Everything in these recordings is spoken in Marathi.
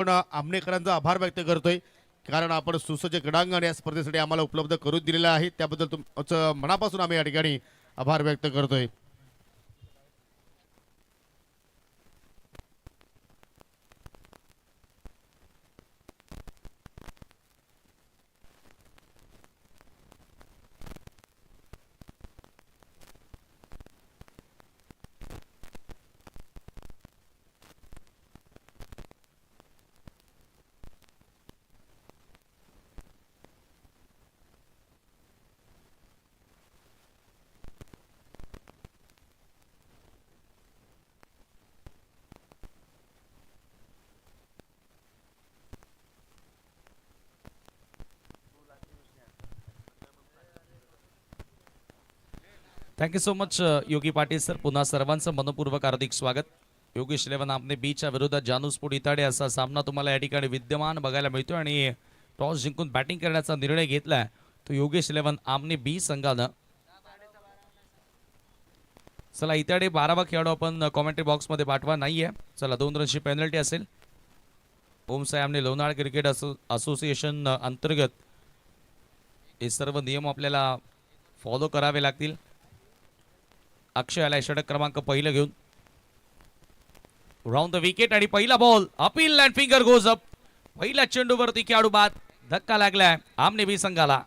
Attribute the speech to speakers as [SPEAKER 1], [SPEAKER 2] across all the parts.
[SPEAKER 1] आपण आमनेकरांचा आभार व्यक्त करतोय, कारण आपण सुसज्ज क्रीडांगण या स्पर्धेसाठी आम्हाला उपलब्ध करून दिलेलं आहे. त्याबद्दल तुमचं मनापासून आम्ही या ठिकाणी आभार व्यक्त करतोय.
[SPEAKER 2] थँक्यू सो मच योगी पाटील सर. पुन्हा सर्वांचं मनपूर्वक हार्दिक स्वागत. योगेश 11 आपने बीच्या विरोधात जानूसपूर इताडे असा सामना तुम्हाला या ठिकाणी विद्यमान बघायला मिळतो आणि टॉस जिंकून बॅटिंग करण्याचा निर्णय घेतलाय तो योगेश 11 आमने बी संघानं. चला इताडे 12वा खेळाडू आपण कॉमेंट्री बॉक्स मध्ये पाठवा. नाहीये. चला 2 रनची पेनल्टी असेल. ओम साहेबने लोणार क्रिकेट असोसिएशन अंतर्गत हे सर्व नियम आपल्याला फॉलो करावे लागतील. अक्षय आलाय षटक क्रमांक पहिलं घेऊन. राऊंड द विकेट आणि पहिला ball appeal and finger goes up. पहिल्या चेंडूवरती खेळाडू बाद. धक्का लागलाय आमने बी संघाला.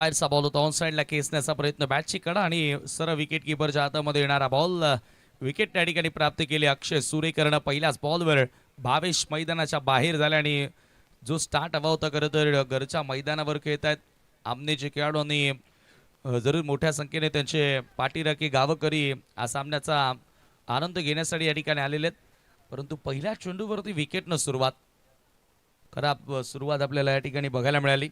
[SPEAKER 2] बाहेरचा बॉल होता. ऑन साइडला खेचण्याचा प्रयत्न बॅटची कडा आणि सरळ विकेट किपरच्या हातामध्ये येणारा बॉल. विकेट त्या ठिकाणी प्राप्त केली अक्षय सुरेकरनं पहिल्याच बॉलवर. भावेश मैदानाच्या बाहेर झाले आणि जो स्टार्ट हवा होता खरं तर घरच्या मैदानावर खेळत आहेत आमनेचे खेळाडू आणि जरूर मोठ्या संख्येने त्यांचे पाठीराखी गावकरी या सामन्याचा आनंद घेण्यासाठी या ठिकाणी आलेले आहेत. परंतु पहिल्या चेंडूवरती विकेटनं सुरुवात खराब सुरुवात आपल्याला या ठिकाणी बघायला मिळाली.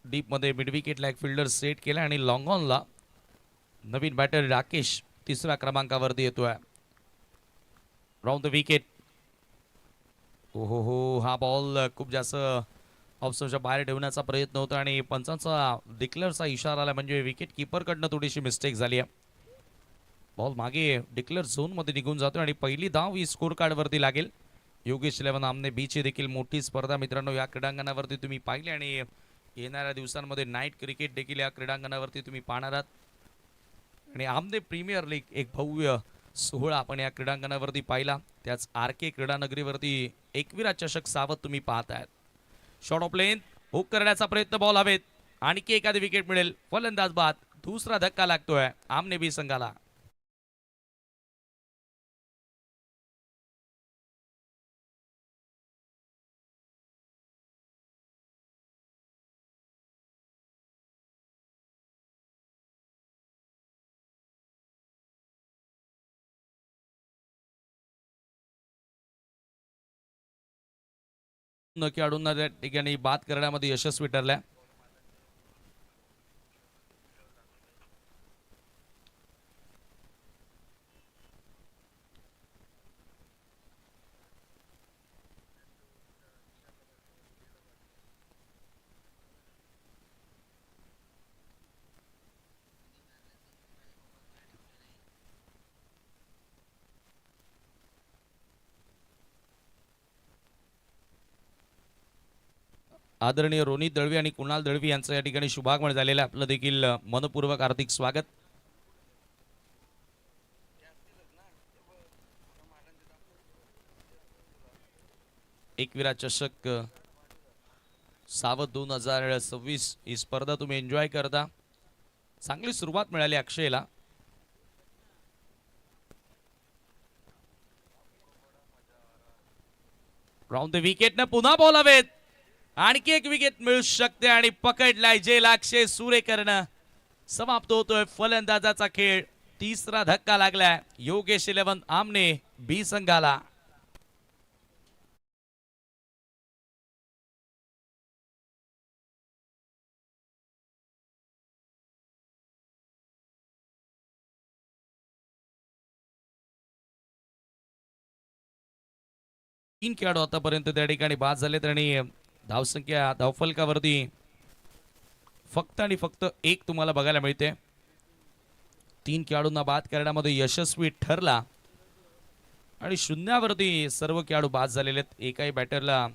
[SPEAKER 2] डीप मध्ये मिड विकेटला एक फिल्डर सेट केला आणि लॉंग ऑनला नवीन बॅटर राकेश तिसऱ्या क्रमांकावरती येतोय. Round the wicket. हो हा बॉल खूप जास्त ऑफस्टंपच्या बाहेर ठेवण्याचा प्रयत्न होता आणि पंचांचा डिक्लेअरचा इशारा आला म्हणजे विकेट कीपरकडनं थोडीशी मिस्टेक झाली आहे. बॉल मागे डिक्लेअर झोन मध्ये निघून जातो आणि पहिली धाव ही स्कोर कार्ड वरती लागेल. योगेश 11 आमने बीची देखील मोठी स्पर्धा मित्रांनो या क्रीडांगणावरती तुम्ही पाहिली आणि येणाऱ्या दिवसांमध्ये नाईट क्रिकेट देखील या क्रीडांगणावरती तुम्ही पाहणार आहात. आणि आमने प्रीमियर लीग एक भव्य सोहळा आपण या क्रीडांगणावरती पाहिला. त्याच आर के क्रीडानगरीवरती एकविरा चषक सावध तुम्ही पाहत आहात. शॉट ऑफ लेंथ हुक करण्याचा प्रयत्न बॉल हवेत. आणखी एखादी विकेट मिळेल. फलंदाज बाद. दुसरा धक्का लागतोय आमने बी संघाला. खेळाडूंना त्या ठिकाणी बाद करण्यामध्ये यशस्वी ठरल्या. आदरणीय रोनित दळवी आणि कुणाल दळवी यांचं या ठिकाणी शुभागमन झालेलं आपलं देखील मनपूर्वक हार्दिक स्वागत. एकविरा चषक सावध 2026 ही स्पर्धा तुम्ही एन्जॉय करता. चांगली सुरुवात मिळाली अक्षयला. राऊंड द विकेट न पुन्हा बॉल हवेत. आणखी एक विकेट मिळू शकते आणि पकडलाय जे अक्षय सुरेकरनं. समाप्त होतोय फलंदाजाचा खेळ. तिसरा धक्का लागलाय योगेश 11 आमने बी संघाला. 3 खेळाडू आतापर्यंत त्या ठिकाणी बाद झालेत आणि धावसंख्या धावफलकावरती फक्त आणि फक्त एक तुम्हाला बघायला मिळते. 3 खेळाडूंना बाद करण्यामध्ये यशस्वी ठरला आणि शून्यावरती सर्व खेळाडू बाद झालेले आहेत. एकाही बॅटरला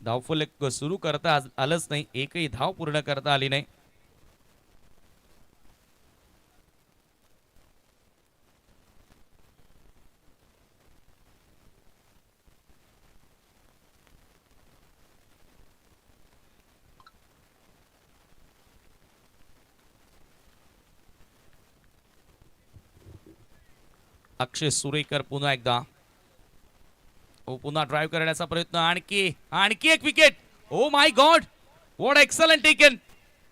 [SPEAKER 2] धावफलक सुरू करता आलंच नाही, एकही धाव पूर्ण करता आली नाही. अक्षय सुरेकर पुन्हा एकदा पुन्हा ड्राईव्ह करण्याचा प्रयत्न. आणखी एक wicket. Oh my God, what excellent taken.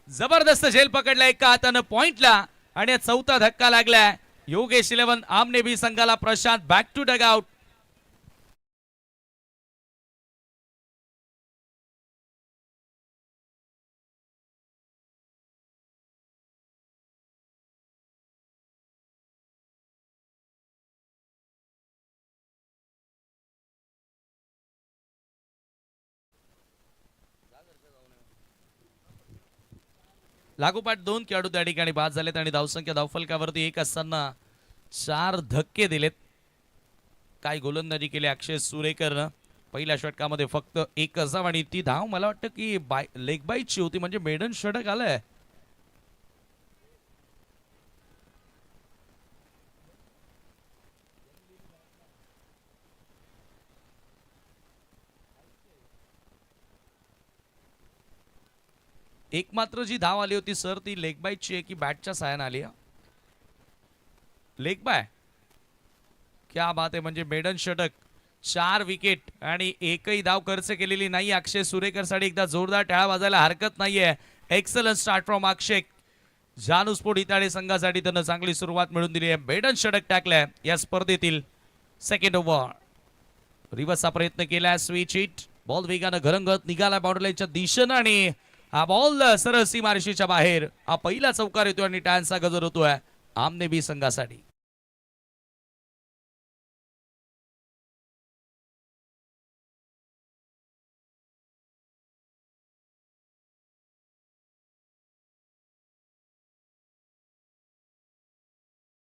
[SPEAKER 2] जबरदस्त झेल पकडला एका हातानं पॉइंटला आणि चौथा धक्का लागलाय योगेश 11 आमने बी संघाला. Prashant back to dugout. लागोपाठ 2 खेळाडू त्या ठिकाणी बाद झालेत आणि धावसंख्या धावफलकावरती एक असताना 4 धक्के दिलेत. काय गोलंदाजी केली अक्षय सुरेकरनं. पहिल्या षटकामध्ये फक्त एक धाव आणि ती धाव मला वाटतं की लेग बाईटची होती, म्हणजे मेडन षटक आलंय. एकमात्र जी धाव आली होती सर ती लेग बाईटची आहे की बॅटच्या साहाय्याने आली? Leg bye. क्या बात आहे, म्हणजे मेडन षटक, 4 विकेट आणि एकही धाव खर्च केलेली नाही. अक्षय सुरेकर साठी एकदा जोरदार टाळ्या वाजायला हरकत नाहीये. एक्सलंट स्टार्ट फ्रॉम अक्षय. जानुस्पोर्ट इताडे संघासाठी त्यानं चांगली सुरुवात मिळवून दिली आहे. मेडन षटक टाकलंय या स्पर्धेतील. सेकंड ओव्हर रिव्हर्सचा प्रयत्न केलाय. Switch hit. बॉल वेगानं घरंगत निघाला बाउंड्रीच्या दिशेनं आणि हा बॉल सरळ सीमारेषेच्या बाहेर. हा पहिला चौकार येतोय आणि टाळ्यांचा गजर होतोय आमने बी संघासाठी.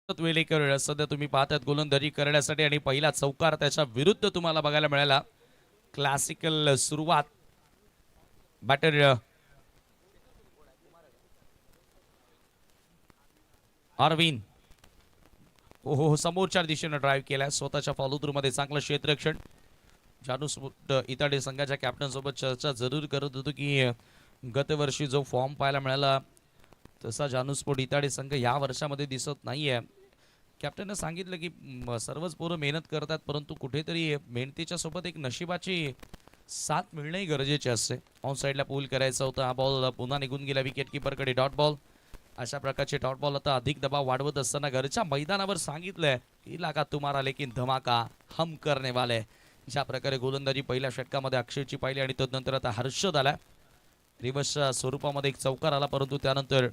[SPEAKER 2] वेलेकर सध्या तुम्ही पाहतात गोलंदाजी करण्यासाठी आणि पहिला चौकार त्याच्या विरुद्ध तुम्हाला बघायला मिळाला. क्लासिकल सुरुवात. बॅटर अरविंद हो समोरच्या दिशेने ड्राईव्ह केलाय. स्वतःच्या फॉलो थ्रू मध्ये चांगलं क्षेत्ररक्षण. जानुस्पोर्ट इताडे संघाच्या कॅप्टन सोबत चर्चा जरूर करत होतो की गतवर्षी जो फॉर्म पाहायला मिळाला तसा जानुस्पोर्ट इताडे संघ या वर्षामध्ये दिसत नाहीये. कॅप्टनने सांगितलं की सर्वच पोरं मेहनत करतात, परंतु कुठेतरी मेहनतीच्या सोबत एक नशिबाची साथ मिळणंही गरजेचे असते. ऑन साईडला पूल करायचा होता. हा बॉल पुन्हा निघून गेला विकेट किपरकडे. Dot ball. अशा प्रकारचे डॉट बॉल आता अधिक दबाव वाढवत असताना घरच्या मैदानावर सांगितलंय इलाका तुम्हारा लेकिन धमाका हम करने वाले. ज्या प्रकारे गोलंदाजी पहिल्या षटकामध्ये अक्षयची पाहिली आणि तदनंतर आता हर्षद आला. रिव्हर्सच्या स्वरूपामध्ये एक चौकार आला, परंतु त्यानंतर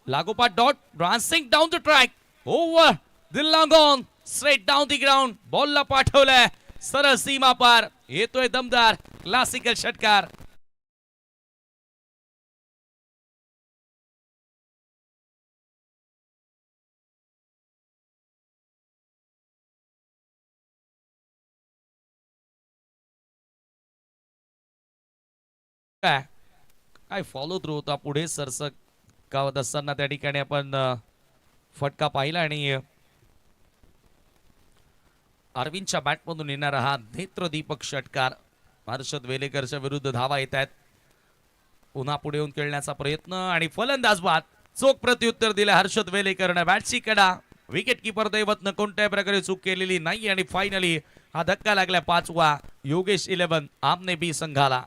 [SPEAKER 2] लागोपाठ dot. Dancing down the track. Over the long on straight down the ground. बॉलला पाठवलंय सरळ सीमा पार. येतोय दमदार क्लासिकल षटकार. काय फॉलो थ्रू होता पुढे सरसकावत असताना त्या ठिकाणी आपण फटका पाहिला आणि अरविंदच्या बॅटमधून येणारा हा नेत्रदीपक षटकार. हर्षद वेलेकरच्या विरुद्ध धावा येत आहेत. पुन्हा पुढे येऊन खेळण्याचा प्रयत्न आणि फलंदाज बाद. चोख प्रत्युत्तर दिले हर्षद वेलेकरने. बॅटची कडा. विकेट किपर दैवतनं कोणत्याही प्रकारे चूक केलेली नाही आणि फायनली हा धक्का लागला 5वा योगेश 11 आमने बी संघाला.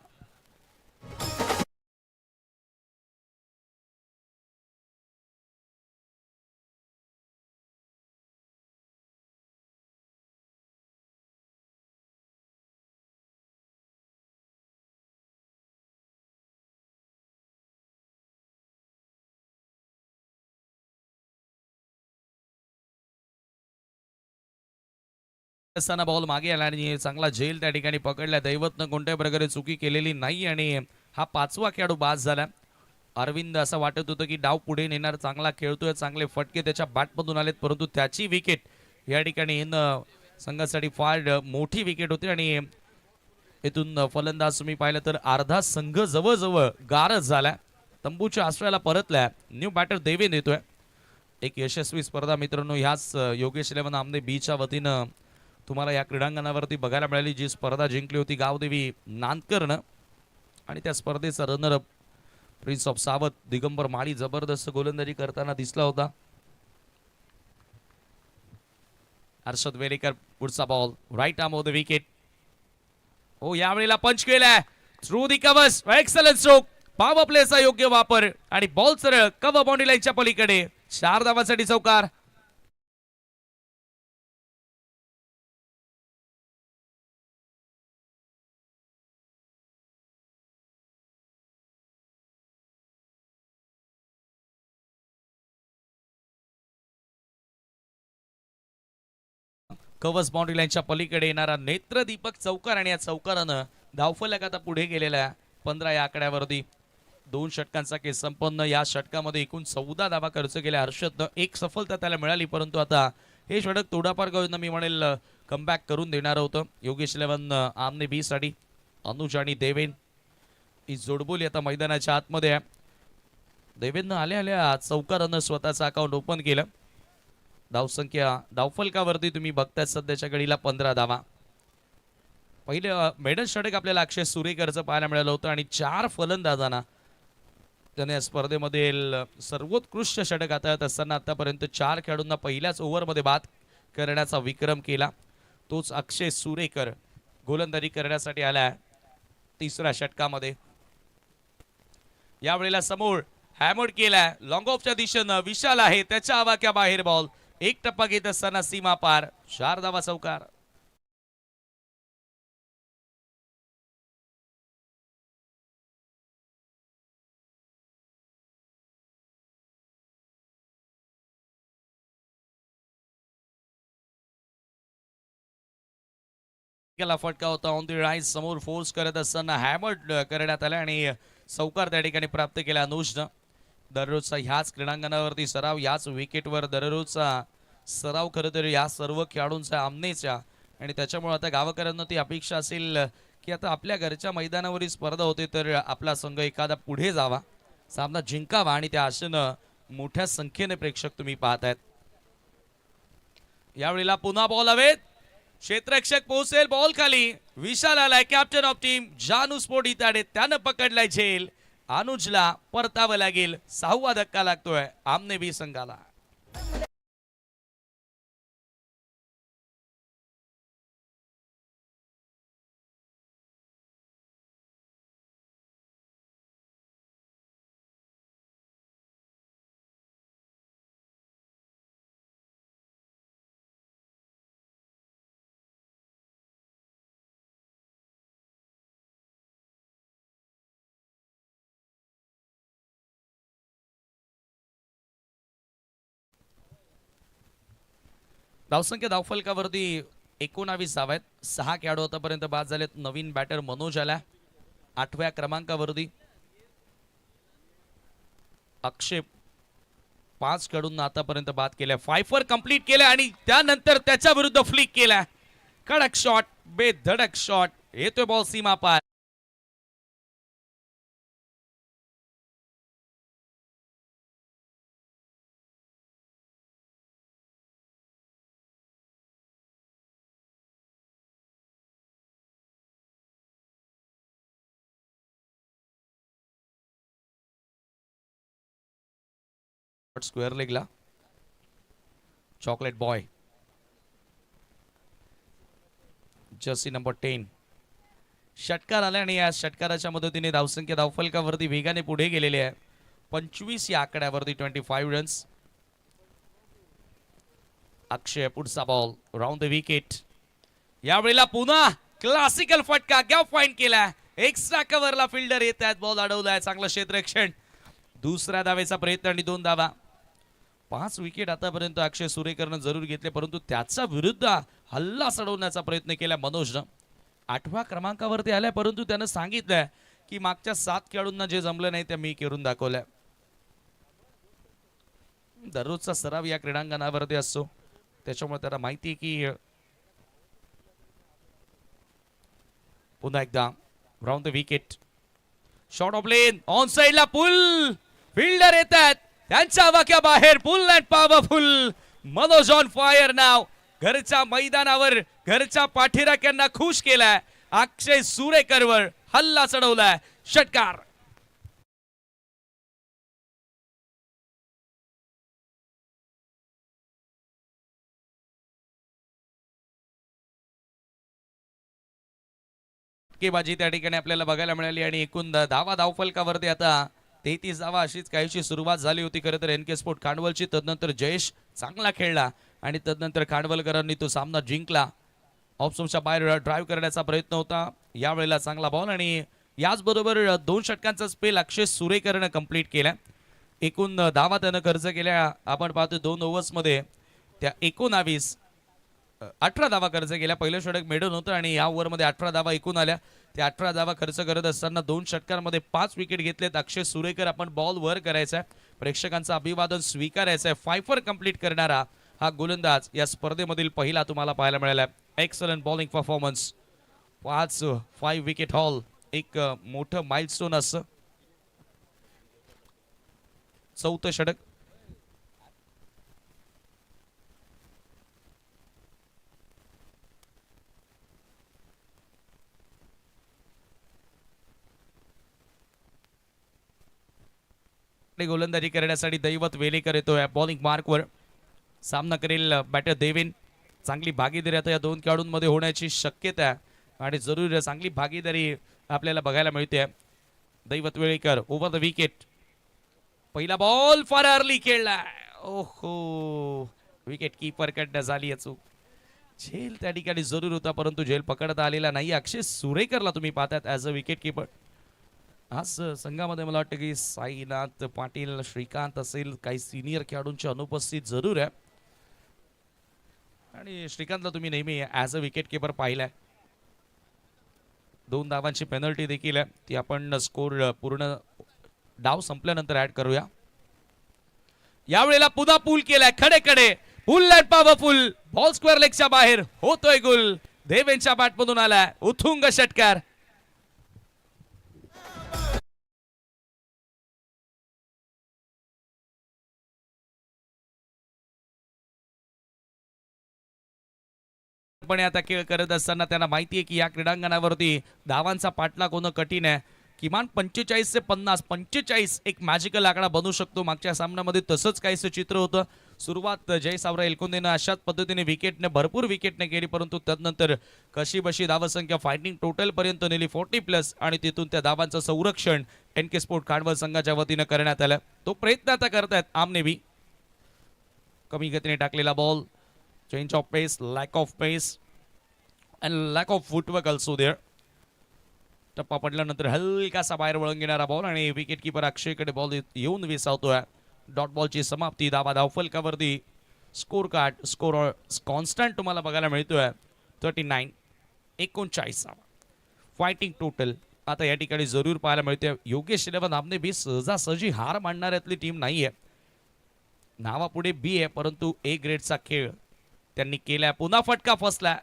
[SPEAKER 2] असताना बॉल मागे आला आणि चांगला झेल त्या ठिकाणी पकडला. दैवतनं कोणत्याही प्रकारे चुकी केलेली नाही आणि हा 5वा खेळाडू बाद झाला. अरविंद असं वाटत होतं की डाव पुढे नेणार, चांगला खेळतोय, चांगले फटके त्याच्या बॅटमधून आलेत, परंतु त्याची विकेट या ठिकाणी संघासाठी फार मोठी विकेट होती आणि इथून फलंदाज तुम्ही पाहिलं तर अर्धा संघ जवळजवळ गारच झाला. तंबूच्या आश्रयाला परतल्या. न्यू बॅटर देवेंद्र येतोय. एक यशस्वी स्पर्धा मित्रांनो ह्याच योगेश 11 आमने बीच्या वतीनं तुम्हाला या क्रीडांगणावरती बघायला मिळाली, जी स्पर्धा जिंकली होती गावदेवी नांदकरनं. आणि त्या स्पर्धेचा रनरअप प्रिन्स ऑफ सावत दिगंबर माळी जबरदस्त गोलंदाजी करताना दिसला होता. हर्षद वेलेकर पुढचा ball right arm off the wicket. हो, यावेळेला पंच केलाय through the covers. Excellent stroke. Power प्लेचा योग्य वापर आणि बॉल सरळ कव्हर बाउंड्री लाईनच्या पलीकडे. 4 धावांसाठी चौकार. कव्हर्स बाउंड्री लाईनच्या पलीकडे येणारा नेत्रदीपक चौकार आणि या चौकारानं धावफलक आता पुढे गेलेला 15 या आकड्यावरती. 2 षटकांचा केस संपन्न. या षटकामध्ये एकूण 14 धावा खर्च केल्या हर्षदनं. एक सफलता त्याला मिळाली, परंतु आता हे षटक तोडापार करून मी म्हणेल कमबॅक करून देणार होतं. योगेश 11 आमने बी साठी. अनुज आणि देवेन ही जोडबोली आता मैदानाच्या आतमध्ये आहे. देवेंद्र आल्या आल्या चौकारानं स्वतःचं अकाउंट ओपन केलं. धावसंख्या धावफलकावरती तुम्ही बघताय सध्याच्या घडीला 15 धावा. पहिलं मेडल षटक आपल्याला अक्षय सुरेकरचं पाहायला मिळालं होतं आणि 4 फलंदाजांना त्याने या स्पर्धेमधील सर्वोत्कृष्ट षटक हाताळत असताना आतापर्यंत 4 खेळाडूंना पहिल्याच ओव्हरमध्ये बाद करण्याचा विक्रम केला. तोच अक्षय सुरेकर गोलंदाजी करण्यासाठी आलाय 3ऱ्या षटकामध्ये. यावेळेला समोर हॅमर केलाय लॉंग ऑफच्या दिशेनं. विशाल आहे त्याच्या आवाक्या बाहेर बॉल. एक टप्पा घेत असताना सीमा पार. 4 धावा चौकार. फटका होता ऑन द राईट. समोर फोर्स करत असताना हॅमर्ड करण्यात आला आणि चौकार त्या ठिकाणी प्राप्त केला अनुजनं. दररोजचा ह्याच क्रीडांगणावरती सराव, याच विकेटवर दररोजचा सराव खरं तर या सर्व खेळाडूंचा आमनेच्या. आणि त्याच्यामुळे आता गावकऱ्यांना ती अपेक्षा असेल की आता आपल्या घरच्या मैदानावरील स्पर्धा होते तर आपला संघ एखादा पुढे जावा, सामना जिंकावा आणि त्या आशेनं मोठ्या संख्येने प्रेक्षक तुम्ही पाहतायत. यावेळेला पुन्हा बॉल हवेत. क्षेत्ररक्षक पोहोचेल बॉल खाली. विशाल आलाय कॅप्टन ऑफ टीम जानू स्पोर्ट इताडे. त्यानं पकडलाय झेल. अनुजला परतावं लागेल. 6वा धक्का लागतोय आमने बी संघाला. धावसंख्या धावफलकावरती 19 धावा आहेत. 6 खेळाडू आतापर्यंत बाद झालेत. नवीन बॅटर मनोज आला 8व्या क्रमांकावरती. अक्षय 5 खेळाडूंना आतापर्यंत बाद केल्या. 5 कंप्लीट केल्या आणि त्यानंतर त्याच्या विरुद्ध फ्लिक केला. कडक शॉट, बेधडक शॉट. येतोय बॉल सीमा पार. स्क्वेअर लेगला चॉकलेट बॉय जर्सी नंबर 10 षटकार आला आणि या षटकाराच्या मदतीने धावसंख्या धावफलकावरती वेगाने पुढे गेलेले आहे. 25 या आकड्यावरती 25 रन्स. अक्षय पुढचा बॉल राऊंड द विकेट. यावेळेला पुन्हा क्लासिकल फटका गॅप फाईंड केला. एक्स्ट्रा कव्हरला फिल्डर येत आहेत. बॉल अडवलाय. चांगलं क्षेत्ररक्षण. दुसऱ्या धावेचा प्रयत्न आणि 2 धावा. 5 विकेट आतापर्यंत अक्षय सुरेकरनं जरूर घेतले, परंतु त्याचा विरुद्ध हल्ला चढवण्याचा प्रयत्न केला मनोजनं. 8व्या क्रमांकावरती आलाय, परंतु त्यानं सांगितलंय की मागच्या 7 खेळाडूंना जे जमलं नाही ते मी करून दाखवलंय. दररोजचा सराव या क्रीडांगणावरती असतो, त्याच्यामुळे त्याला माहिती आहे की पुन्हा एकदा round the wicket. Shot of length on साइडला पुल, फिल्डर येतात त्यांच्या वाक्याबाहेर, pull and powerful. Manoj on fire नाव. घरच्या मैदानावर घरच्या पाठीराख्यांना खुश केलाय. अक्षय सुरेकरवर हल्ला चढवलाय, षटकार. बाजी त्या ठिकाणी आपल्याला बघायला मिळाली आणि एकूण धावा धावफलकावरती आता 33 धावा अशीच काहीशी सुरुवात झाली होती खरं तर एनके स्पोर्ट खांडवलची. तदनंतर जयेश चांगला खेळला आणि तदनंतर खांडवलकरांनी तो सामना जिंकला. ऑफस्टंपच्या बाहेर ड्राईव्ह करण्याचा प्रयत्न होता, यावेळेला चांगला बॉल आणि याचबरोबर 2 षटकांचा स्पेल अक्षय सुरेकरनं कंप्लीट केला. एकूण धावा त्यानं खर्च केल्या आपण पाहतो 2 ओव्हर्समध्ये त्या 18 धावा खर्च केल्या. पहिलं षटक मेडन होतं आणि या ओव्हरमध्ये 18 धावा एकूण आल्या. त्या 18 धावा खर्च करत असताना 2 षटकांमध्ये 5 विकेट घेतलेत. अक्षय सुरेकर आपण बॉल वर करायचा आहे, प्रेक्षकांचं अभिवादन स्वीकारायचं आहे. 5 कंप्लीट करणारा हा गोलंदाज या स्पर्धेमधील पहिला तुम्हाला पाहायला मिळाला. Excellent bowling performance. 5 wicket haul एक मोठं माइलस्टोन असतं. 4थं षटक. गोलंदाजी करण्यासाठी दैवत वेलेकर येतोय बॉलिंग मार्कवर. सामना करेल बॅटर देवेन. चांगली भागीदारी आता या 2 खेळाडूंमध्ये होण्याची शक्यता आहे आणि जरूर चांगली भागीदारी आपल्याला बघायला मिळते. दैवत वेलेकर ओव्हर द विकेट. पहिला बॉल फार अर्ली खेळला. ओहो, विकेट कीपर कडनं झाली चूक. झेल त्या ठिकाणी जरूर होता, परंतु झेल पकडता आलेला नाही. अक्षय सुरेकरला तुम्ही पाहतात ॲज अ विकेट कीपर. आज संघामध्ये मला वाटतं की साईनाथ पाटील, श्रीकांत असेल, काही सिनियर खेळाडूंची अनुपस्थित जरूर आहे आणि श्रीकांतला तुम्ही नेहमी ॲज अ विकेट किपर पाहिलाय. 2 धावांची पेनल्टी देखील आहे, ती आपण स्कोर पूर्ण डाव संपल्यानंतर ऍड करूया. यावेळेला पुन्हा पूल केलाय खडे पुल अँड पॉवरफुल. बॉल स्क्वेअर लेगच्या बाहेर होतोय गोल. देवेंच्या बॅटमधून आलाय उथुंग षटकार. पण आता खेळ करत असताना त्यांना माहिती आहे की या क्रीडांगणावरती धावांचा पाठलाग होणं कठीण आहे. किमान 45 ते 50, 45 एक मॅजिकल आकडा बनू शकतो. मागच्या सामन्यामध्ये तसंच काहीसं चित्र होतं. सुरुवात जय सावरा एलकुंदेनं अशाच पद्धतीने भरपूर विकेटने केली, परंतु त्यानंतर कशी बशी धावसंख्या फायटिंग टोटल पर्यंत नेली 40+ आणि तिथून त्या धावांचं संरक्षण एनके स्पोर्ट खांडवल संघाच्या वतीनं करण्यात आलं. तो प्रयत्न आता करतायत आमनेवी. कमी गतीने टाकलेला ball, change of pace, lack of pace and lack of footwork also there. टप्पा पडल्यानंतर हलकासा बाहेर वळून घेणारा बॉल आणि विकेट किपर अक्षयकडे बॉल येऊन विसावतोय. डॉट बॉलची समाप्ती. धावा धावफलकावरती स्कोर कार्ड स्कोर कॉन्स्टंट तुम्हाला बघायला मिळतोय 39 फायटिंग टोटल आता या ठिकाणी जरूर पाहायला मिळते. योगेश 11 आमने बी सहजासहजी हार मानणाऱ्यातली टीम नाहीये. नावापुढे बी आहे, परंतु ए ग्रेडचा खेळ त्यांनी केला. पुन्हा फटका फसला,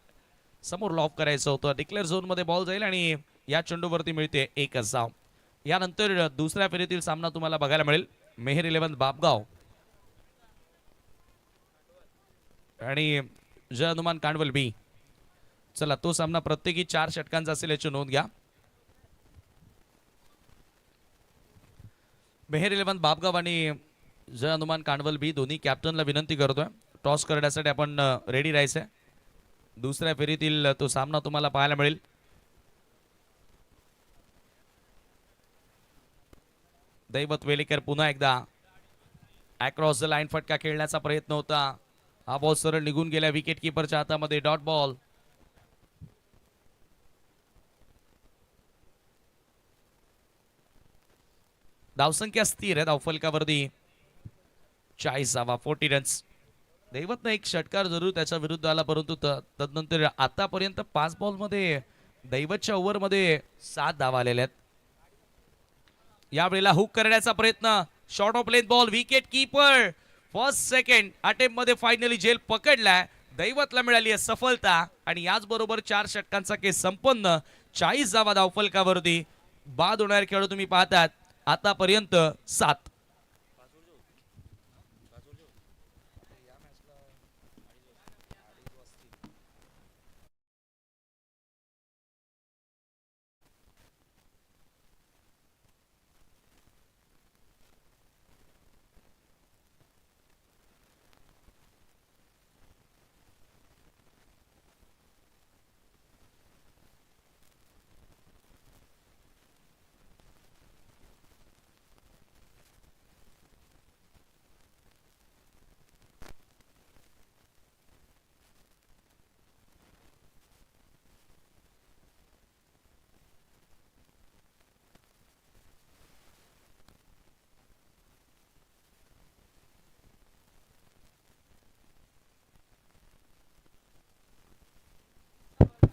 [SPEAKER 2] समोर लॉफ करायचं होतं. डिक्लेअर झोन मध्ये बॉल जाईल आणि या चेंडूवरती मिळते 1 धाव. यानंतर दुसऱ्या फेरीतील सामना तुम्हाला बघायला मिळेल मेहर 11 बापगाव आणि जय हनुमान कांडवल बी. चला, तो सामना प्रत्येकी 4 षटकांचा असेल याची नोंद घ्या. मेहर 11 बापगाव आणि जय हनुमान कांडवल बी दोन्ही कॅप्टनला विनंती करतोय टॉस करण्यासाठी आपण रेडी राहायचंय. दुसऱ्या फेरीतील तो सामना तुम्हाला पाहायला मिळेल. दैवत वेलेकर पुन्हा एकदा अक्रॉस द लाईन फटका खेळण्याचा प्रयत्न होता. हा बॉल सरळ निघून गेला विकेट किपरच्या हातामध्ये. Dot ball. धावसंख्या स्थिर आहे धावफलकावरती 40 धावा 40 रन्स. दैवतनं एक षटकार जरूर त्याच्या विरुद्ध आला, परंतु तदनंतर आतापर्यंत 5 बॉलमध्ये दैवतच्या ओव्हरमध्ये 7 धावा आलेल्या आहेत. यावेळेला हुक करण्याचा प्रयत्न, short of length ball, wicket keeper first second attempt मध्ये फायनली झेल पकडलाय. दैवतला मिळाली आहे सफलता आणि याचबरोबर 4 षटकांचा केस संपन्न. 40 धावा धावफलकावरती बाद होणारे खेळाडू तुम्ही पाहतात आतापर्यंत 7.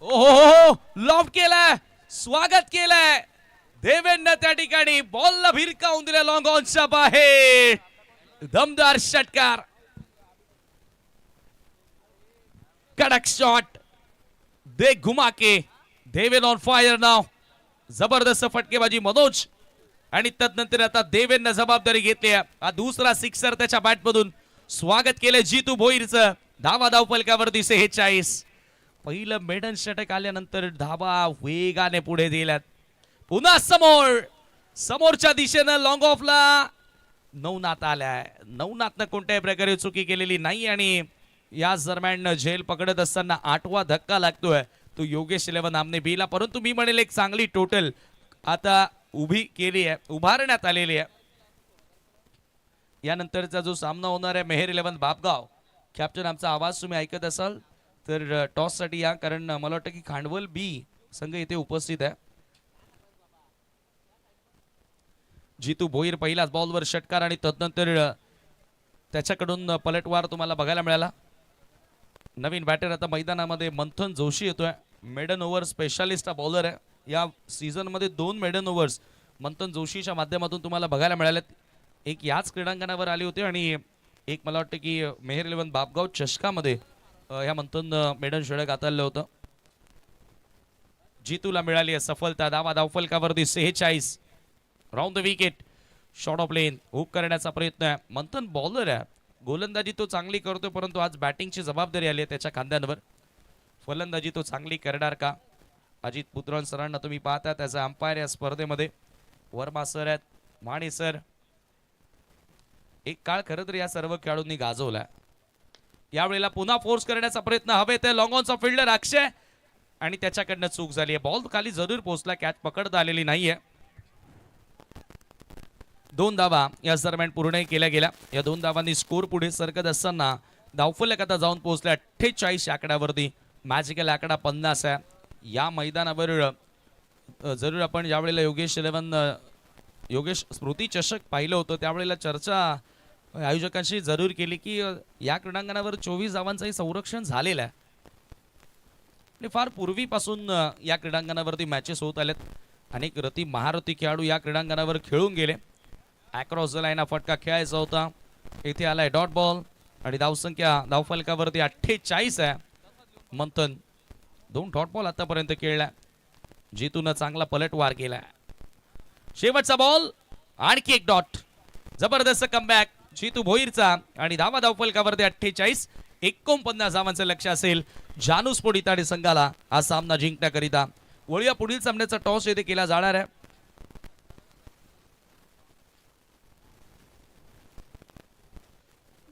[SPEAKER 2] ओहो, लॉफ्ट केलाय, स्वागत केलंय देवेंद्र. त्या ठिकाणी बॉलला भिरकावून दिल्या लॉंग ऑनच्या बाहेर. दमदार षटकार, कडक शॉट, दे घुमा के. देवेन ऑन फायर नाव. जबरदस्त फटकेबाजी मनोज आणि तदनंतर आता देवेंद्र जबाबदारी घेतली. हा दुसरा सिक्सर त्याच्या बॅटमधून. स्वागत केलं जितू भोईरचं. धावा धावफलकावरती 46. पहिलं मेडन षटक आल्यानंतर धावा वेगाने पुढे गेल्यात. पुन्हा समोरच्या दिशेनं लॉंग ऑफला नवनाथ आलाय. नवनाथनं कोणत्याही प्रकारे चुकी केलेली नाही आणि याच दरम्यान झेल पकडत असताना 8वा धक्का लागतोय तो योगेश 11 आमने बीला. परंतु मी म्हणेल एक चांगली टोटल आता उभी केली आहे, उभारण्यात आलेली आहे. यानंतरचा जो सामना होणार आहे मेहर 11 बापगाव. कॅप्टन आमचा आवाज तुम्ही ऐकत असाल तर टॉस साठी या, कारण मला वाटतं की खांडवल बी संघ इथे उपस्थित आहे. जितू भोईर पहिल्याच बॉलवर षटकार आणि तदनंतर त्याच्याकडून पलटवार तुम्हाला बघायला मिळाला. नवीन बॅटर आता मैदानामध्ये मंथन जोशी येतोय. मेडन ओव्हर स्पेशालिस्ट बॉलर आहे. या सीझन मध्ये 2 मेडन ओव्हर्स मंथन जोशीच्या माध्यमातून तुम्हाला बघायला मिळालेत. एक याच क्रीडांगणावर आली होती आणि एक मला वाटतं की मेहर 11 बापगाव चषकामध्ये ह्या मंथन मेडन षटक हाताळलं होतं. जितूला मिळाली आहे सफलता. धावा धावफलकावरती 46. Round the wicket, short of lane, hook करण्याचा प्रयत्न आहे. मंथन बॉलर आहे, गोलंदाजी तो चांगली करतोय, परंतु आज बॅटिंगची जबाबदारी आली आहे त्याच्या खांद्यांवर. फलंदाजी तो चांगली करणार का? अजित पुत्रन सरांना तुम्ही पाहता, त्याचा अंपायर या स्पर्धेमध्ये वर्मा सर आहेत, माने सर. एक काळ खरं तर या सर्व खेळाडूंनी गाजवलाय. यावेळेला पुन्हा फोर्स करण्याचा प्रयत्न हवे ते लॉंग ऑनचा फिल्डर अक्षय आणि त्याच्याकडनं चूक झाली आहे. बॉल खाली जरूर पोहोचला, कॅच पकडता आलेली नाहीये. 2 धावा या दरम्यान पूर्ण केल्या गेल्या. या 2 धावांनी स्कोर पुढे सरकत असताना धावफलक आता जाऊन पोहोचल्या 48 आकड्यावरती. मॅजिकल आकडा 50 आहे. या मैदानावर जरूर आपण ज्यावेळेला योगेश स्मृती चषक पाहिलं होतं त्यावेळेला चर्चा आयोजकांशी जरूर केली की या क्रीडांगणावर 24 धावांचंही संरक्षण झालेलं आहे. आणि फार पूर्वीपासून या क्रीडांगणावरती मॅचेस होत आल्यात. अनेक रती महारथी खेळाडू या क्रीडांगणावर खेळून गेले. अक्रॉस द लाईन हा फटका खेळायचा होता. इथे आलाय डॉट बॉल आणि धावसंख्या धावफलकावरती 48 आहे. मंथन 2 डॉट बॉल आतापर्यंत खेळला. जितून चांगला पलटवार केलाय. शेवटचा बॉल, आणखी एक डॉट. जबरदस्त कमबॅक जितू भोईरचा आणि धावा धावफलकावरती 48. 49 धावांचं लक्ष असेल जानू स्पोर्ट इटाडी संघाला हा सामना जिंकण्याकरिता. वळूया पुढील सामन्याचा टॉस येथे केला जाणार आहे.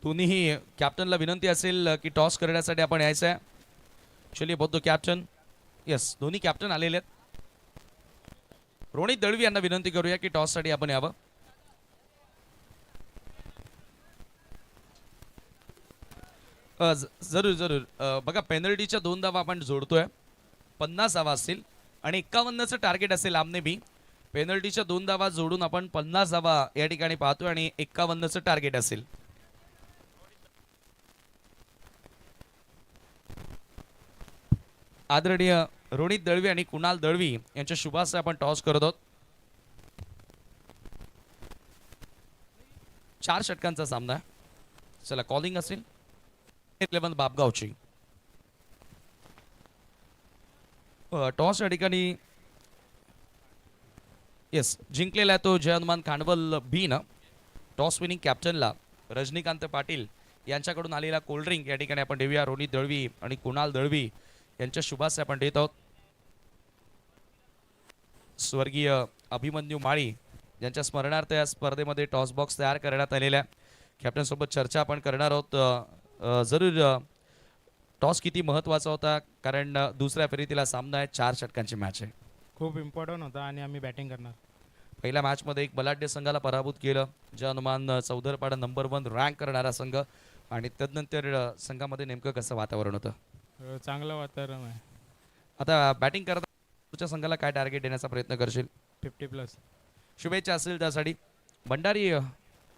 [SPEAKER 2] दोन्ही कॅप्टनला विनंती असेल की टॉस करण्यासाठी आपण यायचं आहे. चलिए बोलतो कॅप्टन. यस, दोन्ही कॅप्टन आलेले आहेत. रोनित दळवी यांना विनंती करूया की टॉस साठी आपण यावं. जरूर जरूर. बघा, पेनल्टीच्या 2 धावा आपण जोडतोय. 50 धावा असतील आणि 51चं टार्गेट असेल आमने बी. पेनल्टीच्या 2 धावा जोडून आपण 50 धावा या ठिकाणी पाहतोय आणि 51चं टार्गेट असेल. आदरणीय रोनित दळवी आणि कुणाल दळवी यांच्या शुभास आपण टॉस करत आहोत. 4 षटकांचा सामना आहे. चला कॉलिंग असेल 11 बापगावची. टॉस या ठिकाणी येस जिंकलेला आहे तो जय हनुमान कांडवल बी न. टॉस विनिंग कॅप्टनला रजनीकांत पाटील यांच्याकडून आलेला कोल्ड्रिंक या ठिकाणी आपण देऊया. रोनित दळवी आणि कुणाल दळवी यांच्या शुभास आपण देत आहोत. स्वर्गीय अभिमन्यू माळी यांच्या स्मरणार्थ या स्पर्धेमध्ये टॉस बॉक्स तयार करण्यात आलेल्या कॅप्टन सोबत चर्चा आपण करणार आहोत. जरूर टॉस किती महत्त्वाचा होता कारण दुसऱ्या फेरीतीला सामना आहे. 4 षटकांची मॅच आहे.
[SPEAKER 3] खूप इम्पॉर्टंट होता आणि आम्ही बॅटिंग करणार.
[SPEAKER 2] पहिल्या मॅचमध्ये एक बलाढ्य संघाला पराभूत केलं. जय हनुमान चौधरपाडा नंबर 1 रँक करणारा संघ आणि तदनंतर संघामध्ये नेमकं कसं वातावरण होतं?
[SPEAKER 3] चांगलं वातावरण आहे.
[SPEAKER 2] आता बॅटिंग करता तुमच्या संघाला काय टार्गेट देण्याचा प्रयत्न करशील?
[SPEAKER 3] 50+.
[SPEAKER 2] शुभेच्छा असेल त्यासाठी. भंडारी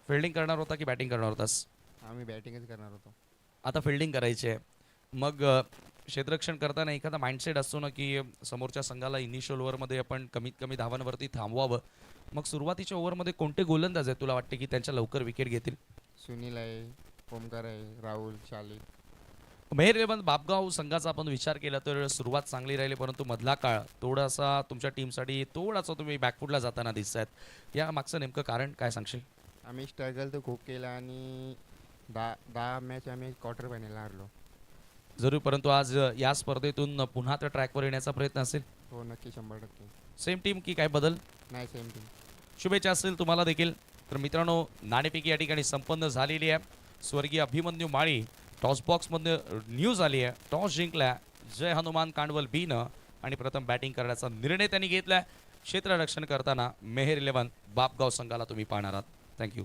[SPEAKER 2] फिल्डिंग करणार होता की बॅटिंग करणार होतास?
[SPEAKER 4] आम्ही बॅटिंगच करणार होतो.
[SPEAKER 2] आता फिल्डिंग करायची आहे. मग क्षेत्ररक्षण करताना एखादा माइंडसेट असतो ना की समोरच्या संघाला इनिशियल ओव्हरमध्ये आपण कमीत कमी धावांवरती थांबवावं. मग सुरुवातीच्या ओव्हरमध्ये कोणते गोलंदाज आहेत तुला वाटते की त्यांच्या लवकर विकेट घेतील?
[SPEAKER 4] सुनील आहे, ओमकार आहे, राहुल, शालिक.
[SPEAKER 2] मेहर 11 बापगाव संघाचा आपण विचार केला तर सुरुवात चांगली राहिली परंतु मधला काळ थोडासा तुमच्या टीमसाठी थोडासा तुम्ही बॅकफुटला जाताना दिसत. या मागचं नेमकं कारण काय सांगशील?
[SPEAKER 4] आम्ही स्ट्रगल तर खूप केला आणि 10 मॅच आम्ही क्वार्टर फायनलला हारलो.
[SPEAKER 2] जरूर, परंतु आज या स्पर्धेतून पुन्हा त्या ट्रॅकवर येण्याचा प्रयत्न असेल.
[SPEAKER 4] हो नक्की 100%.
[SPEAKER 2] सेम टीम की काय बदल?
[SPEAKER 4] नाही सेम टीम.
[SPEAKER 2] शुभेच्छा असेल तुम्हाला देखील. तर मित्रांनो नाणेफेकी या ठिकाणी संपन्न झालेली आहे. स्वर्गीय अभिमन्यू माळी टॉस बॉक्समध्ये न्यूज आली आहे. टॉस जिंकला जय हनुमान कांडवल बी न आणि प्रथम बॅटिंग करण्याचा निर्णय त्यांनी घेतला. क्षेत्ररक्षण करताना मेहर 11 बापगाव संघाला तुम्ही पाहणार आहात. थँक्यू.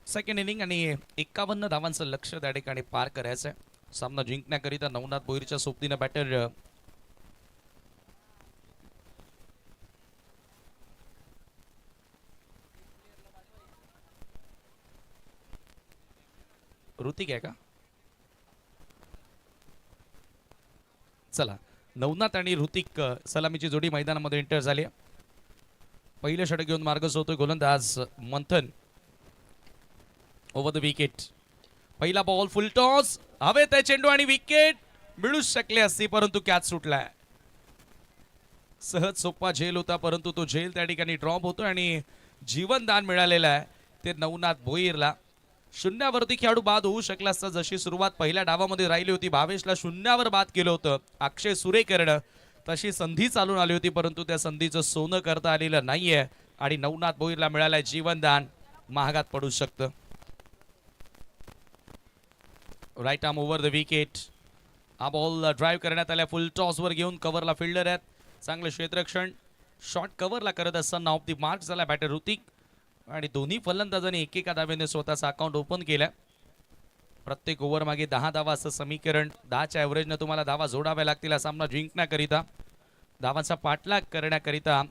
[SPEAKER 2] सेकंड इनिंग आणि 51 धावांचं लक्ष त्या ठिकाणी पार करायचं आहे. सामना जिंकण्याकरिता नवनाथ भोईरच्या सोबतीनं बॅटर ऋतिक आहे का? चला नवनाथ आणि ऋतिक सलामीची जोडी मैदानामध्ये एंटर झाली. पहिलं षटक घेऊन मार्ग सोडतोय गोलंदाज मंथन. Over the wicket. पहिला बॉल फुल टॉस हवेत आहे चेंडू आणि विकेट मिळू शकले असती परंतु कॅच सुटलाय. सहज सोपा झेल होता परंतु तो झेल त्या ठिकाणी ड्रॉप होतो आणि जीवनदान मिळालेलं आहे ते नवनाथ भोईरला. शून्यावरती खेळाडू बाद होऊ शकला असता. जशी सुरुवात पहिल्या डावामध्ये राहिली होती भावेशला शून्यावर बाद केलं होतं अक्षय सुरेकरनं तशी संधी चालून आली होती परंतु त्या संधीचं सोनं करता आलेलं नाहीये आणि नवनाथ भोईरला मिळालंय जीवनदान. महागात पडू शकतं. Right arm over the wicket. हा बॉल ड्राईव्ह करण्यात आल्या फुल टॉसवर घेऊन कव्हरला फिल्डर आहेत. चांगलं क्षेत्ररक्षण शॉट कव्हरला करत असताना ऑफ दी मार्क झाला बॅटर ऋतिक आणि दोन्ही फलंदाजांनी एकेका धावेने स्वतःचा अकाउंट ओपन केलं. प्रत्येक ओव्हर मागे 10 धावा असं समीकरण. 10च्या ॲव्हरेजनं तुम्हाला धावा जोडाव्या लागतील हा सामना जिंकण्याकरिता. धावांचा पाठलाग करण्याकरिता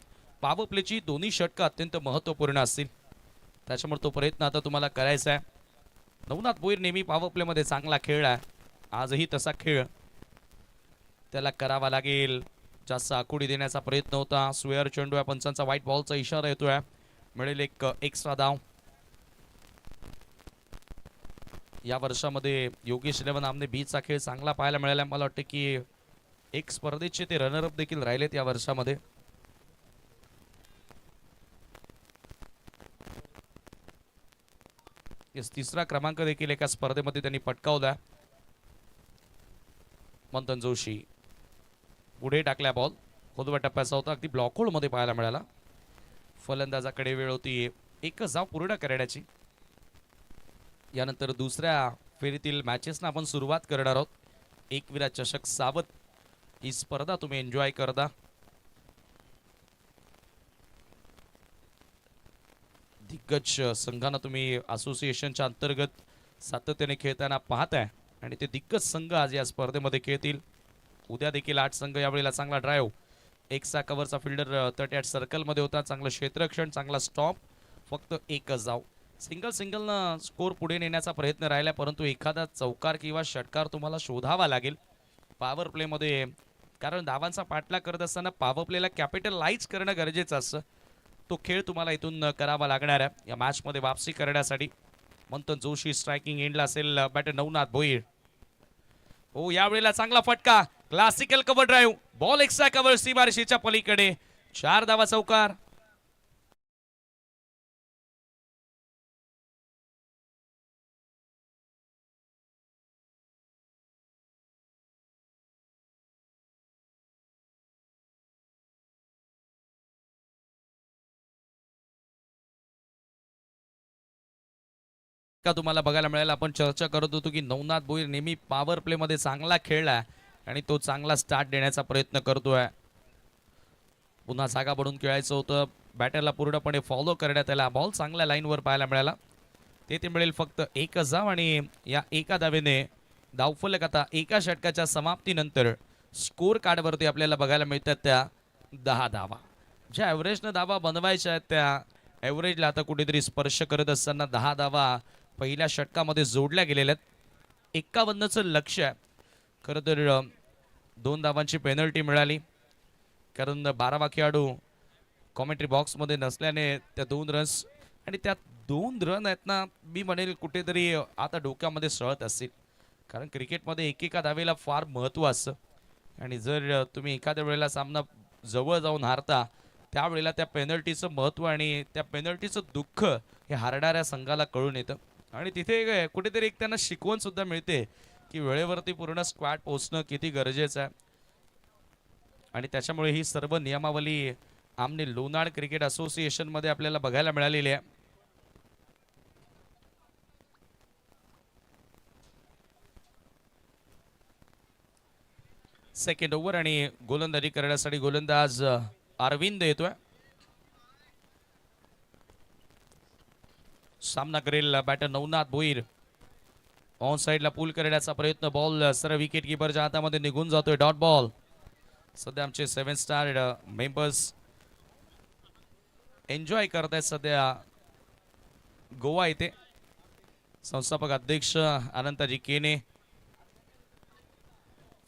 [SPEAKER 2] पॉवर प्लेची दोन्ही षटकं अत्यंत महत्त्वपूर्ण असतील त्याच्यामुळे तो प्रयत्न आता तुम्हाला करायचा आहे. नवनाथ भोईर नेहमी पॉवर प्लेमध्ये चांगला खेळला. आजही तसा खेळ त्याला करावा लागेल. जास्त आकुडी देण्याचा प्रयत्न होता. स्वेअर चेंडू आहे. पंचांचा व्हाईट बॉलचा इशारा येतोय. मिळेल एक एक्स्ट्रा धाव. या वर्षामध्ये योगेश 11 आमने बीचचा खेळ चांगला पाहायला मिळाला. मला वाटतं की एक स्पर्धेचे ते रनरअप देखील राहिलेत या वर्षामध्ये. तिसरा क्रमांक देखील एका स्पर्धेमध्ये त्यांनी पटकावला. मंथन जोशी पुढे टाकल्या बॉल खोदवा टप्प्याचा होता. अगदी ब्लॉक होल मध्ये पाहायला मिळाला. फलंदाजाकडे वेळ होती एकच धाव पूर्ण करण्याची. यानंतर दुसऱ्या फेरीतील मॅचेसना आपण सुरुवात करणार आहोत. एकविरा चषक सावध ही स्पर्धा तुम्ही एन्जॉय करता. दिग्गज संघांना तुम्ही असोसिएशनच्या अंतर्गत सातत्याने खेळताना पाहताय आणि ते दिग्गज संघ आज या स्पर्धेमध्ये खेळतील. उद्या देखील 8 संघ यावेळेला चांगला ड्राईव्ह. एक कव्हरचा फिल्डर तट्याट सर्कलमध्ये होता. चांगलं क्षेत्ररक्षण, चांगला स्टॉप, फक्त एकच धाव. सिंगलनं स्कोर पुढे नेण्याचा प्रयत्न राहिला, परंतु एखादा चौकार किंवा षटकार तुम्हाला शोधावा लागेल पॉवर प्लेमध्ये, कारण धावांचा पाठलाग करत असताना पॉवर प्लेला कॅपिटलाइज करणं गरजेचं असतं. तो खेळ तुम्हाला इथून करावा लागणार आहे या मॅचमध्ये वापसी करण्यासाठी. मंथन जोशी स्ट्रायकिंग एंडला असेल. बॅटर नवनाथ भोईर. हो, यावेळेला चांगला फटका, classical cover drive, ball extra cover सीमारेषेच्या पलीकडे, 4 धावा चौकार. का तुम्हाला बघायला मिळालं. आपण चर्चा करत होतो की नवनाथ भोईर नेहमी पॉवर प्ले मध्ये चांगला खेळलाय आणि तो चांगला स्टार्ट देण्याचा प्रयत्न करतोय. पुन्हा जागा बनून खेळायचं होतं, बॅटरला पूर्णपणे फॉलो करण्यात आला. बॉल चांगल्या लाईनवर पाहायला मिळाला. ते मिळेल फक्त एकच धाव आणि या एका धावेने धावफलक आता एका षटकाच्या समाप्तीनंतर स्कोर कार्डवरती आपल्याला बघायला मिळतात त्या 10 धावा. ज्या ॲव्हरेजनं धावा बनवायच्या आहेत त्या ॲव्हरेजला आता कुठेतरी स्पर्श करत असताना 10 धावा पहिल्या षटकामध्ये जोडल्या गेलेल्या आहेत. 51चं लक्ष आहे. खरं तर 2 धावांची पेनल्टी मिळाली, कारण 12वा खेळाडू कॉमेंट्री बॉक्समध्ये नसल्याने त्या 2 रन्स आणि त्या 2 रन आहेत ना, मी म्हणेल कुठेतरी आता डोक्यामध्ये सळत असतील, कारण क्रिकेटमध्ये एकेका धावेला फार महत्त्व असतं आणि जर तुम्ही एखाद्या वेळेला सामना जवळ जाऊन हारता त्यावेळेला त्या पेनल्टीचं महत्त्व आणि त्या पेनल्टीचं दुःख हे हारणाऱ्या संघाला कळून येतं आणि तिथे कुठेतरी एक त्यांना शिकवण सुद्धा मिळते की वेळेवरती पूर्ण स्क्वॅड पोहोचणं किती गरजेचं आहे. आणि त्याच्यामुळे ही सर्व नियमावली आमने लोणाळ क्रिकेट असोसिएशनमध्ये आपल्याला बघायला मिळालेली आहे. सेकंड ओव्हर आणि गोलंदाजी करण्यासाठी गोलंदाज अरविंद येतोय. सामना करेल बॅटर नवनाथ भोईर. ऑन साइडला पुल करण्याचा प्रयत्न, बॉल सरळ विकेट किपरच्या हातामध्ये निघून जातोय. Dot ball. सध्या आमचे 7 स्टार मेंबर्स एन्जॉय करतायत सध्या गोवा येथे. संस्थापक अध्यक्ष अनंताजी केने.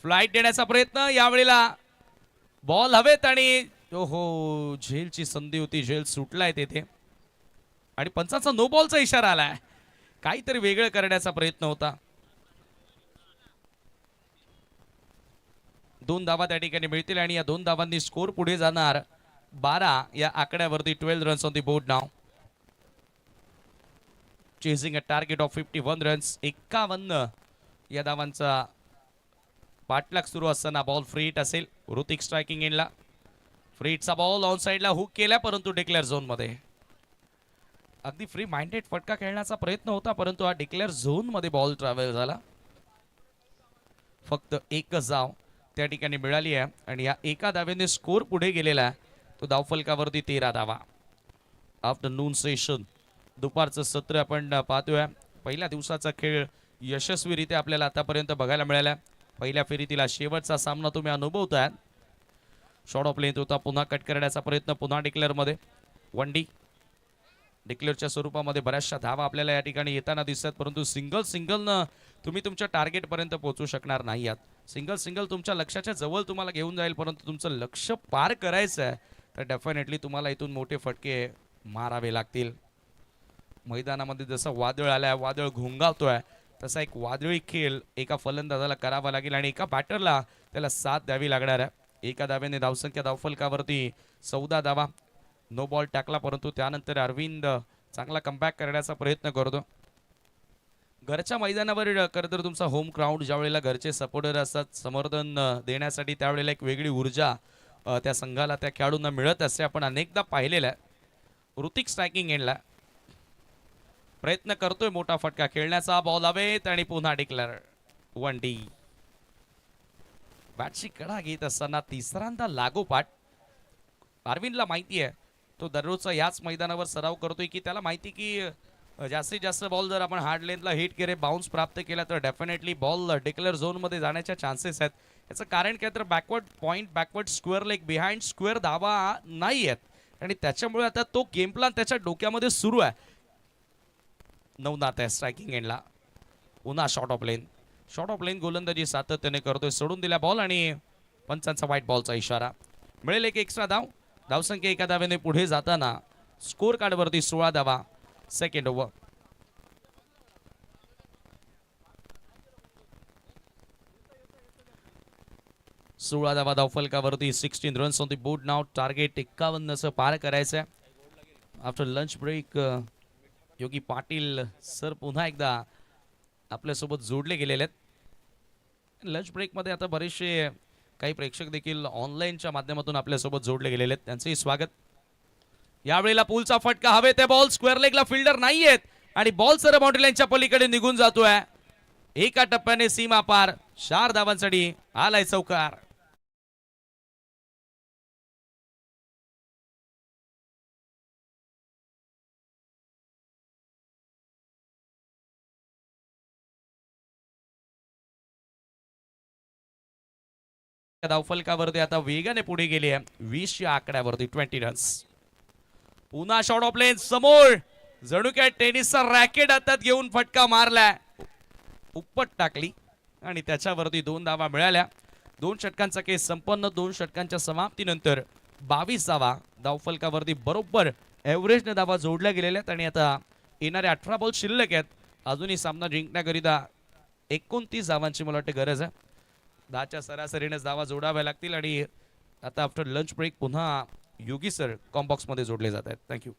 [SPEAKER 2] फ्लाइट देण्याचा प्रयत्न, यावेळेला बॉल हवेत आणि हो, झेलची संधी होती, झेल सुटलाय तेथे आणि पंचाचा नो बॉलचा इशारा आलाय. काहीतरी वेगळं करण्याचा प्रयत्न होता. 2 धावा त्या ठिकाणी मिळतील आणि या 2 धावांनी स्कोर पुढे जाणार 12 या आकड्यावरती. 12 runs on the board now. Chasing a target of 51 runs. 51 या धावांचा पाठलाग सुरू असताना बॉल फ्री हिट असेल. ऋतिक स्ट्रायकिंग एंडला. फ्री हिटचा बॉल ऑन साइडला हुक केला, परंतु डिक्लेअर झोन मध्ये. अगदी फ्री माइंडेड फटका खेळण्याचा प्रयत्न होता, परंतु हा डिक्लेअर झोन मध्ये बॉल ट्रॅव्हल झाला. फक्त एकच धाव त्या ठिकाणी मिळाली आहे आणि या एका धावेने स्कोर पुढे गेलेला आहे. तो धावफलकावरती 13 धावा. आफ्टरनून सेशन, दुपारचं सत्र आपण पाहतोय. पहिल्या दिवसाचा खेळ यशस्वीरित्या आपल्याला आतापर्यंत बघायला मिळाला. पहिल्या फेरीतील शेवटचा सामना तुम्ही अनुभवताय. शॉर्ट ऑफ लेंथ होता, पुन्हा कट करण्याचा प्रयत्न, पुन्हा डिक्लेअर मध्ये. 1 डी डिक्लेअरच्या स्वरूपामध्ये बऱ्याचशा धावा आपल्याला या ठिकाणी येताना दिसतात, परंतु सिंगलनं तुम्ही तुमच्या टार्गेट पर्यंत पोहोचू शकणार नाही आहात. सिंगल तुमच्या लक्ष्याच्या जवळ तुम्हाला घेऊन जाईल, परंतु तुमचं लक्ष पार करायचं आहे तर डेफिनेटली तुम्हाला इथून मोठे फटके मारावे लागतील. मैदानामध्ये जसं वादळ आलंय, वादळ घोंगावतोय, तसा एक वादळी खेळ एका फलंदाजाला करावा लागेल आणि एका बॅटरला त्याला साथ द्यावी लागणार आहे. एका धावेने धावसंख्या धावफलकावरती 14 धावा. नो बॉल टाकला, परंतु त्यानंतर अरविंद चांगला कमबॅक करण्याचा प्रयत्न करतो. घरच्या मैदानावर खरं तर तुमचा होम ग्राउंड ज्या वेळेला घरचे सपोर्टर असतात समर्थन देण्यासाठी, त्यावेळेला एक वेगळी ऊर्जा त्या संघाला, त्या खेळाडूंना मिळत असते. आपण अनेकदा पाहिलेलं आहे. ऋतिक स्ट्रायकिंग एंडला. प्रयत्न करतोय मोठा फटका खेळण्याचा. बॉल हवेत आणि पुन्हा डिक्लेअर 1D. बॅटची कडा घेत असताना तिसऱ्यांदा लागोपाठ. अरविंदला माहिती आहे तो दररोजचा याच मैदानावर सराव करतोय की त्याला माहिती की जास्तीत जास्त बॉल जर आपण हार्ड लेंथला हिट केले, बाउन्स प्राप्त केला तर डेफिनेटली बॉल डिक्लेअर झोनमध्ये जाण्याच्या चान्सेस आहेत. याचं कारण काय तर backward point, backward square leg, behind square धावा नाही आहेत आणि त्याच्यामुळे आता तो गेम प्लॅन त्याच्या डोक्यामध्ये सुरू आहे. नवनाथ आहे स्ट्रायकिंग एंडला. पुन्हा short of length. Short of length गोलंदाजी सातत्याने करतोय. सोडून दिला बॉल आणि पंचांचा व्हाईट बॉलचा इशारा. मिळेल एक एक्स्ट्रा धाव. धावसंख्या एका धावेने पुढे जाताना स्कोर कार्डवरती 16 धावा. Second over. सोळा धावा धावफलकावरती. 16 runs on the board now. Target 51 असं पार करायचं आहे. आफ्टर लंच ब्रेक योगी पाटील सर पुन्हा एकदा आपल्यासोबत जोडले गेलेले आहेत. लंच ब्रेकमध्ये आता बरेचसे काही प्रेक्षक देखील ऑनलाईनच्या माध्यमातून आपल्यासोबत जोडले गेलेले आहेत. त्यांचंही स्वागत. यावेळेला पूलचा फटका हवे ते. बॉल स्क्वेअर लेगला फिल्डर नाही आहेत आणि बॉल सर बाउंड्री लाईनच्या पलीकडे निघून जातोय. एका टप्प्याने सीमा पार. 4 धावांसाठी आलाय चौकार. धावफलकावरती आता वेगाने पुढे गेली आहे. 20च्या आकड्यावरती 20 रन्स. पुन्हा शॉर्ट ऑफ लेन समोर. जणू काय टेनिसचा रॅकेट हातात घेऊन फटका मारलाय. उपट टाकली आणि त्याच्यावरती 2 धावा मिळाल्या. 2 षटकांचा केस संपन्न. 2 षटकांच्या समाप्तीनंतर 22 धावा धावफलकावरती बरोबर एव्हरेजने धावा जोडल्या गेलेल्या आहेत आणि आता येणारे 18 बॉल शिल्लक आहेत. अजूनही सामना जिंकण्याकरिता 29 धावांची मला वाटते गरज आहे. 10च्या सरासरीने धावा जोडाव्या लागतील आणि आता आफ्टर लंच ब्रेक पुन्हा योगी सर कॉम्बॉक्स मध्ये जोडले जात आहेत. थँक्यू.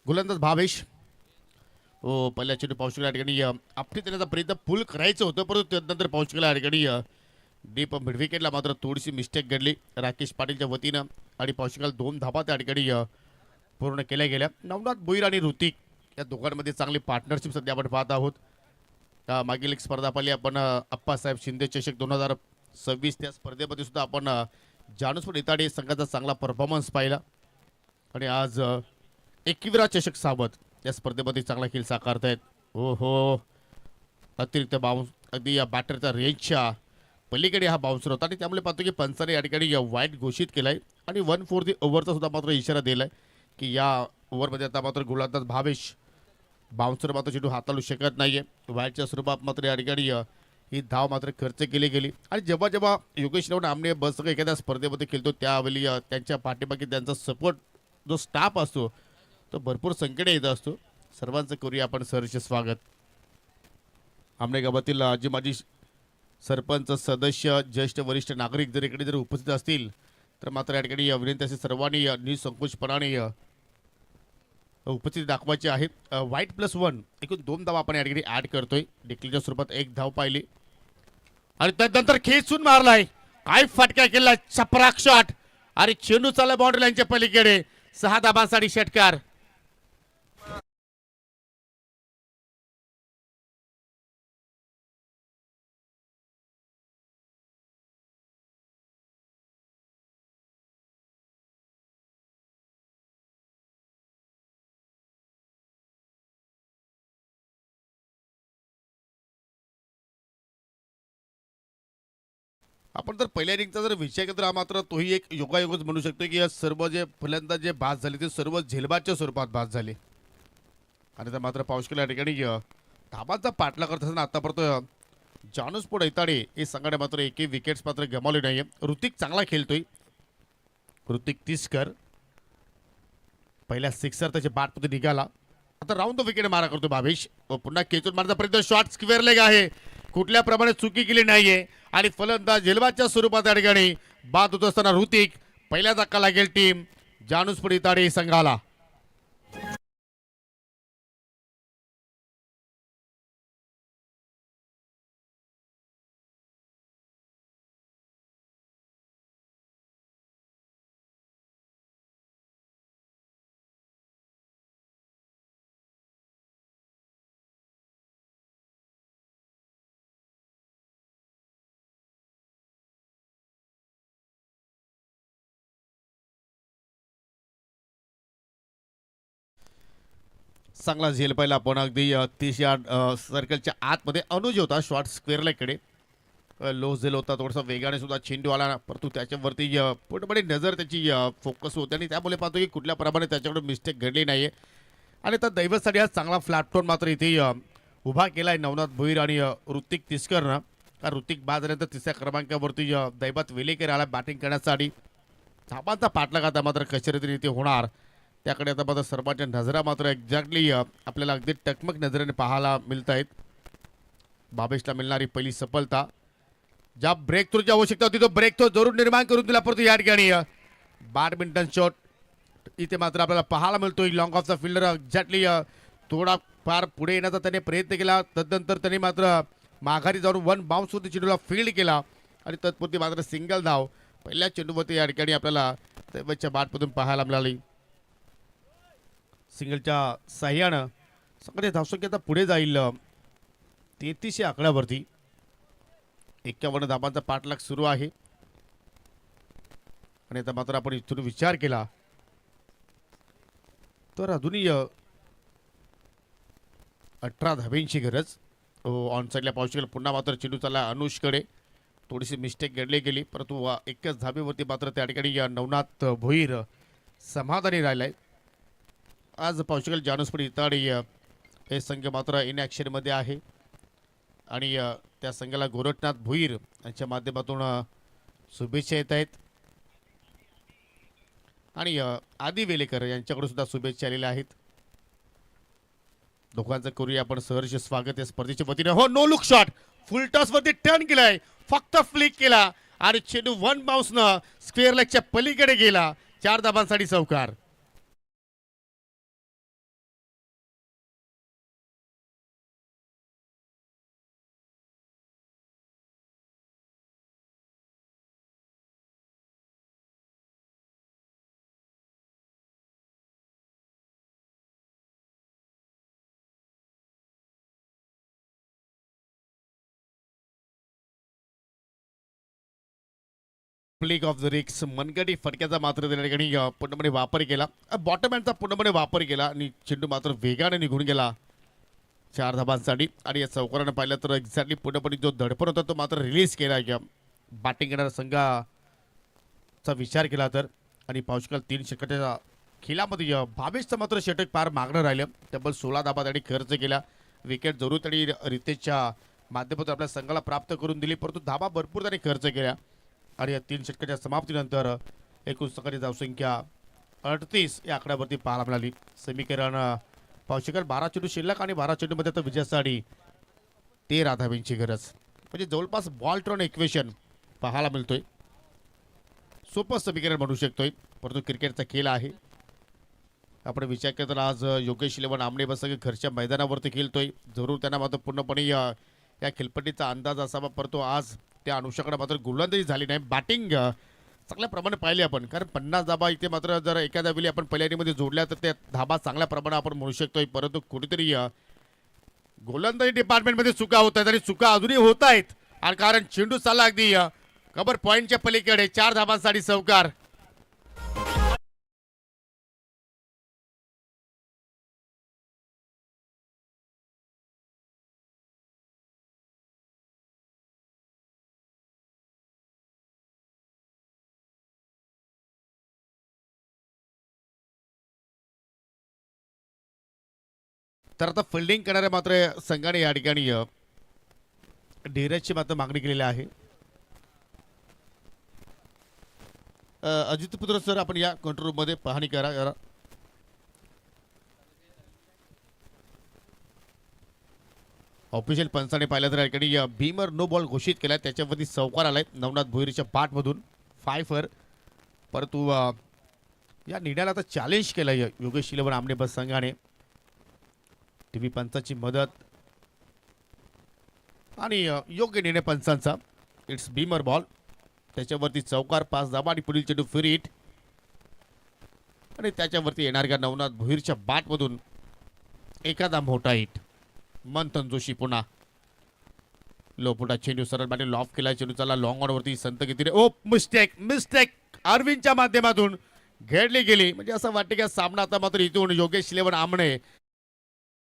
[SPEAKER 1] गोलंदाज भावेश. हो, पहिल्या चेंडू पाहू शकला या ठिकाणी आपली त्याचा प्रयत्न पूल करायचं होतं, परंतु त्यानंतर पाहू शकला या ठिकाणी डीप मिड विकेटला मात्र थोडीशी मिस्टेक घडली राकेश पाटीलच्या वतीनं आणि पाहू शकाल 2 धाबा त्या ठिकाणी पूर्ण केल्या गेल्या. नवनाथ भोईर आणि ऋतिक या दोघांमध्ये चांगली पार्टनरशिप सध्या आपण पाहत आहोत. मागील एक स्पर्धा पाहिली आपण अप्पासाहेब शिंदे चषक 2026. त्या स्पर्धेमध्ये सुद्धा आपण जानूसपूर इताडे संघाचा चांगला परफॉर्मन्स पाहिला आणि आज एकविरा चषक सावध या स्पर्धेमध्ये चांगला खेळ साकारतायत. हो हो, अतिरिक्त बाउन्स अगदी या बॅटरच्या रेंजच्या पलीकडे हा बाउन्सर होता आणि त्यामुळे पाहतो की पंचाने या ठिकाणी वाईट घोषित केलाय आणि 1/4 ओव्हरचा सुद्धा मात्र इशारा दिलाय की या ओव्हरमध्ये आता मात्र गोलंदाज भावेश बाउन्सर मात्र चेंडू हाताळू शकत नाहीये. वाईटच्या स्वरूपात मात्र या ठिकाणी ही धाव मात्र खर्च केली गेली आणि जेव्हा जेव्हा योगेश राऊत आमने बस एखाद्या स्पर्धेमध्ये खेळतो त्यावेळी त्यांच्या पाठीमागे त्यांचा सपोर्ट जो स्टाफ असतो तो भरपूर संकटे येत असतो. सर्वांचं करूया आपण सहर्ष स्वागत. आमने गावातील आजी माजी सरपंच सदस्य ज्येष्ठ वरिष्ठ नागरिक जर इकडे जर उपस्थित असतील तर मात्र या ठिकाणी विनंती असे सर्वांनी निसंकोचपणाने उपस्थिती दाखवायची आहे. वाईट +1 एकूण 2 धावा आपण या ठिकाणी ऍड करतोय. डिक्लेअरच्या स्वरूपात 1 धाव पाहिली आणि त्यानंतर खेचून मारलाय. काय फटका केला, चपराक शॉट आणि चेंडू चालला बाउंड्री लाईनच्या पलीकडे. 6 धाबांसाठी षटकार. आपण जर पहिल्या इनिंगचा जर विषय केला तर हा मात्र तोही एक योगायोगच म्हणू शकतो की या सर्व जे फलंदाज जे बाद झाले ते सर्व झेलबादच्या स्वरूपात बाद झाले. आणि त्या मात्र पाऊस केल्या ठिकाणी धाबांचा पाठला करत असताना आतापर्यंत जानूसपोड ऐताडे हे संघाने मात्र एकही विकेट्स मात्र गमावले नाहीये. ऋतिक चांगला खेळतोय. ऋतिक तिसकर पहिल्या सिक्सर त्याच्या बॅटमध्ये निघाला. आता राऊंड द विकेट मारा करतो भावेश व पुन्हा खेचून मारण्याचा प्रयत्न. शॉट स्क्वेअर लेग आहे. कुठल्या प्रमाणे चुकी केली नाहीये आणि फलंदाज झेलबादच्या स्वरूपात या ठिकाणी बाद होत असताना ऋतिक पहिल्या धक्का लागेल टीम जानूसपोड ऐताडे संघाला. चांगला झेल पाहिला आपण अगदी 30 यार्ड सर्कलच्या आतमध्ये अनुज होता शॉर्ट स्क्वेअर लेगकडे. लो झेल होता थोडासा वेगाने सुद्धा चेंडू आला परंतु त्याच्यावरती पूर्णपणे नजर त्याची फोकस होते आणि त्यामुळे पाहतो की कुठल्या प्रमाणे त्याच्याकडून मिस्टेक घडली नाहीये. आणि त्या दैवतसाठी हा चांगला प्लॅटफॉर्म मात्र इथे उभा केला आहे नवनाथ भोईर आणि ऋतिक तिसकरनं. कारण ऋतिक बाद झाल्यानंतर तिसऱ्या क्रमांकावरती दैवत वेलेकर आला बॅटिंग करण्यासाठी. धाबांचा पाठलाग आता मात्र कशा रीतीने इथे होणार त्याकडे आता मात्र सर्वांच्या नजरा मात्र एक्झॅक्टली आपल्याला अगदी टकमक नजरेने पाहायला मिळत आहेत. बाबेशला मिळणारी पहिली सफलता. ज्या ब्रेक थ्रूची आवश्यकता होती तो ब्रेक थ्रू जरूर निर्माण करून दिला परंतु या ठिकाणी बॅडमिंटन शॉट इथे मात्र आपल्याला पाहायला मिळतोय. लॉंग ऑफचा फिल्डर एक्झॅक्टली थोडा फार पुढे येण्याचा त्याने प्रयत्न केला. तदनंतर त्याने मात्र माघारी जाऊन वन बाउन्स होती चेंडूला फील्ड केला आणि तत्पुरती मात्र सिंगल धाव पहिल्या चेंडूवरती या ठिकाणी आपल्याला दैवतच्या बॅटमधून पाहायला मिळाली. सिंगलच्या साह्यानं सगळे धावसंख्या आता पुढे जाईल 33 या आकड्यावरती. 51 धाबांचा पाठलाग सुरू आहे आणि आता मात्र आपण इथून विचार केला तर अजूनही 18 धाब्यांची गरज. ऑन साईडला पाहू शकेल पुन्हा मात्र चेंडू चालला अनुजकडे. थोडीशी मिस्टेक घडली गेली परंतु एकच धाबेवरती मात्र त्या ठिकाणी नवनाथ भोईर समाधानी राहिलाय. आज पाहू शकेल जानूसपोड ऐताडे हे संघ मात्र इन ॲक्शनमध्ये आहे आणि त्या संघाला गोरखनाथ भोईर यांच्या माध्यमातून शुभेच्छा येत आहेत आणि आदी वेलेकर यांच्याकडून सुद्धा शुभेच्छा आलेल्या आहेत. दोघांचं करूया आपण सहर्ष स्वागत या स्पर्धेच्या वतीने. हो no look shot full toss वरती टर्न केलाय फक्त फ्लिक केला आणि चेंडू वन बाउन्सनं स्क्वेअर लेगच्या पलीकडे गेला. 4 धाबांसाठी चौकार. प्लेग ऑफ द रिक्स मनगटी फटक्याचा मात्र त्या ठिकाणी पूर्णपणे वापर केला. बॉटम हँडचा पूर्णपणे वापर केला आणि चेंडू मात्र वेगाने निघून गेला 4 धाबांसाठी. आणि या चौकारानं पाहिलं तर एक्झॅक्टली पूर्णपणे जो धडपण होता तो मात्र रिलीज केला बॅटिंग करणाऱ्या संघाचा विचार केला तर. आणि पावशकाल 3 षटकाच्या खेळामध्ये भावेशचं मात्र षटक पार मागणं राहिलं. तब्बल 16 धाबा त्यांनी खर्च केला. विकेट जरूर त्यांनी रितेशच्या माध्यमातून आपल्या संघाला प्राप्त करून दिली परंतु धाबा भरपूर त्यांनी खर्च केल्या. आणि या 3 षटकाच्या समाप्तीनंतर एकूण संघाची धावसंख्या 38 या आकड्यावरती पाहायला मिळाली. समीकरण पाहू शकाल 12 चेंडू शिल्लक आणि 12 चेंडूमध्ये आता विजयासाठी 13 धाब्यांची गरज. म्हणजे जवळपास बॉल ट्रॉन इक्वेशन पाहायला मिळतोय. सोपं समीकरण म्हणू शकतोय परंतु क्रिकेटचा खेळ आहे. आपण विचार केला तर आज योगेश इलेव्हन आमने बसके घरच्या मैदानावरती खेळतोय. जरूर त्यांना मात्र पूर्णपणे या खेळपट्टीचा अंदाज असावा परंतु आज त्या अनुषाकडे मात्र गोलंदाजी झाली नाही. बॅटिंग चांगल्या प्रमाणे पाहिली आपण कारण 50 धाबा इथे मात्र जर एखाद्या वेळी आपण पहिल्या इनिंगमध्ये जोडल्या तर त्या धाबा चांगल्या प्रमाणे आपण म्हणू शकतोय परंतु कुठेतरी गोलंदाजी डिपार्टमेंटमध्ये चुका होत आहेत आणि चुका अजूनही होत आहेत. आणि कारण चेंडू चालला अगदी कबर पॉईंटच्या पलीकडे 4 धाबांसाठी चौकार. तर आता फिल्डिंग करणाऱ्या मात्र संघाने या ठिकाणी धीरजची मात्र मागणी केलेली आहे. अजित पुत्र सर, आपण या कंट्रोल रूम मध्ये पाहणी करा जरा. ऑफिशियल पंचाने पाहिलं तर या ठिकाणी भीमर नो बॉल घोषित केलाय. त्याच्यावरती चौकार आलाय नवनाथ भोईरच्या पाठमधून 5 फॉर. परंतु या निर्णयाला आता चॅलेंज केलंय योगेश 11 आमने बस संघाने. टीव्ही पंचाची मदत आणि योग्य निर्णय पंचांचा. It's Bhimar ball. त्याच्यावरती चौकार 5 धाबा आणि पुढील चेंडू फ्री हिट आणि त्याच्यावरती येणाऱ्या नवनाथ भोईरच्या बॅटमधून एखादा मोठा हिट. मंथन जोशी पुन्हा लोपुटा चेंडू सरळ बॅटे लॉफ केला. चेंडू चालला लॉंग ऑन वरती. संत किती ओ मिस्टेक अरविंदच्या माध्यमातून घेरली गेली. म्हणजे असं वाटतं की सामना आता मात्र इथून योगेश 11 आमने